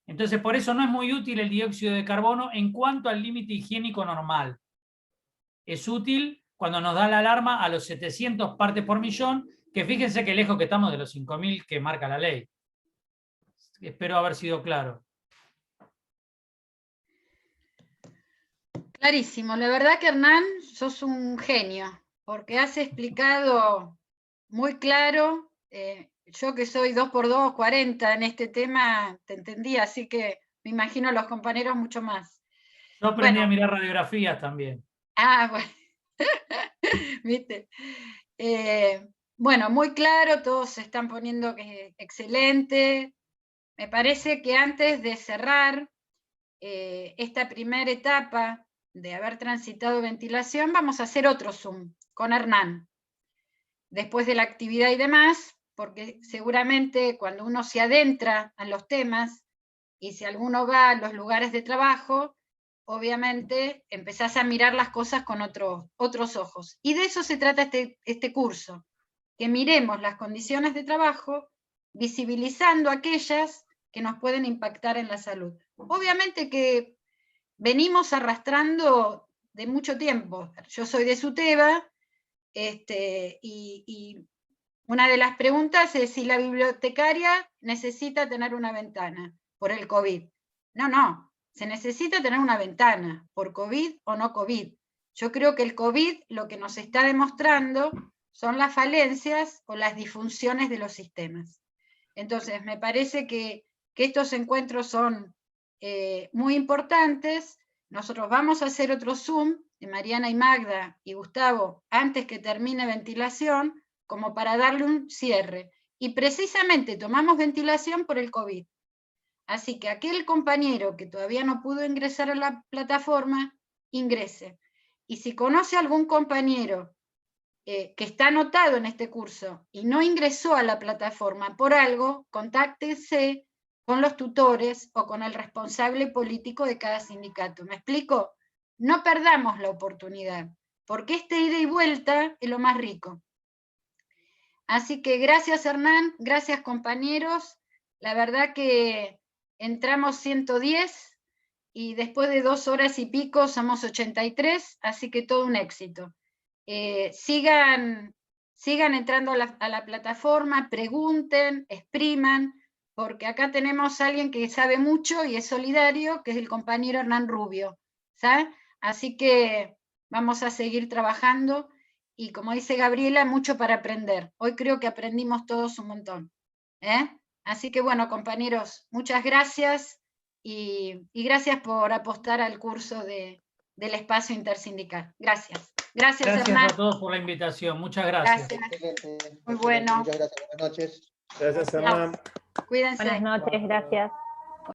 Entonces, por eso no es muy útil el dióxido de carbono en cuanto al límite higiénico normal. Es útil cuando nos da la alarma a los 700 partes por millón, que fíjense que lejos que estamos de los 5000 que marca la ley. Espero haber sido claro. Clarísimo, la verdad que Hernán, sos un genio, porque has explicado muy claro, yo que soy 2x2, 40 en este tema, te entendí, así que me imagino a los compañeros mucho más. Yo aprendí Bueno. a mirar radiografías también. Ah, bueno, viste. Bueno, muy claro, todos se están poniendo excelente. Me parece que antes de cerrar esta primera etapa de haber transitado ventilación, vamos a hacer otro Zoom con Hernán. Después de la actividad y demás, porque seguramente cuando uno se adentra en los temas, y si alguno va a los lugares de trabajo, obviamente empezás a mirar las cosas con otros ojos. Y de eso se trata este curso, que miremos las condiciones de trabajo, visibilizando aquellas que nos pueden impactar en la salud. Obviamente que venimos arrastrando de mucho tiempo. Yo soy de SUTEBA, y una de las preguntas es si la bibliotecaria necesita tener una ventana por el COVID. No, se necesita tener una ventana, por COVID o no COVID. Yo creo que el COVID lo que nos está demostrando son las falencias o las disfunciones de los sistemas. Entonces, me parece que estos encuentros son muy importantes. Nosotros vamos a hacer otro Zoom de Mariana y Magda y Gustavo antes que termine ventilación, como para darle un cierre. Y precisamente tomamos ventilación por el COVID. Así que aquel compañero que todavía no pudo ingresar a la plataforma, ingrese. Y si conoce a algún compañero que está anotado en este curso y no ingresó a la plataforma por algo, contáctese con los tutores o con el responsable político de cada sindicato. ¿Me explico? No perdamos la oportunidad, porque este ida y vuelta es lo más rico. Así que gracias Hernán, gracias compañeros. La verdad que entramos 110 y después de 2 horas y pico somos 83, así que todo un éxito. Sigan entrando a la plataforma, pregunten, expriman, porque acá tenemos a alguien que sabe mucho y es solidario, que es el compañero Hernán Rubio, ¿sabes? Así que vamos a seguir trabajando y como dice Gabriela, mucho para aprender. Hoy creo que aprendimos todos un montón. Así que bueno, compañeros, muchas gracias y gracias por apostar al curso del espacio intersindical. Gracias. Gracias Hernán. A todos por la invitación. Muchas gracias. Muy bueno. Muchas gracias. Buenas noches. Gracias, Hernán. Cuídense. Buenas noches, gracias.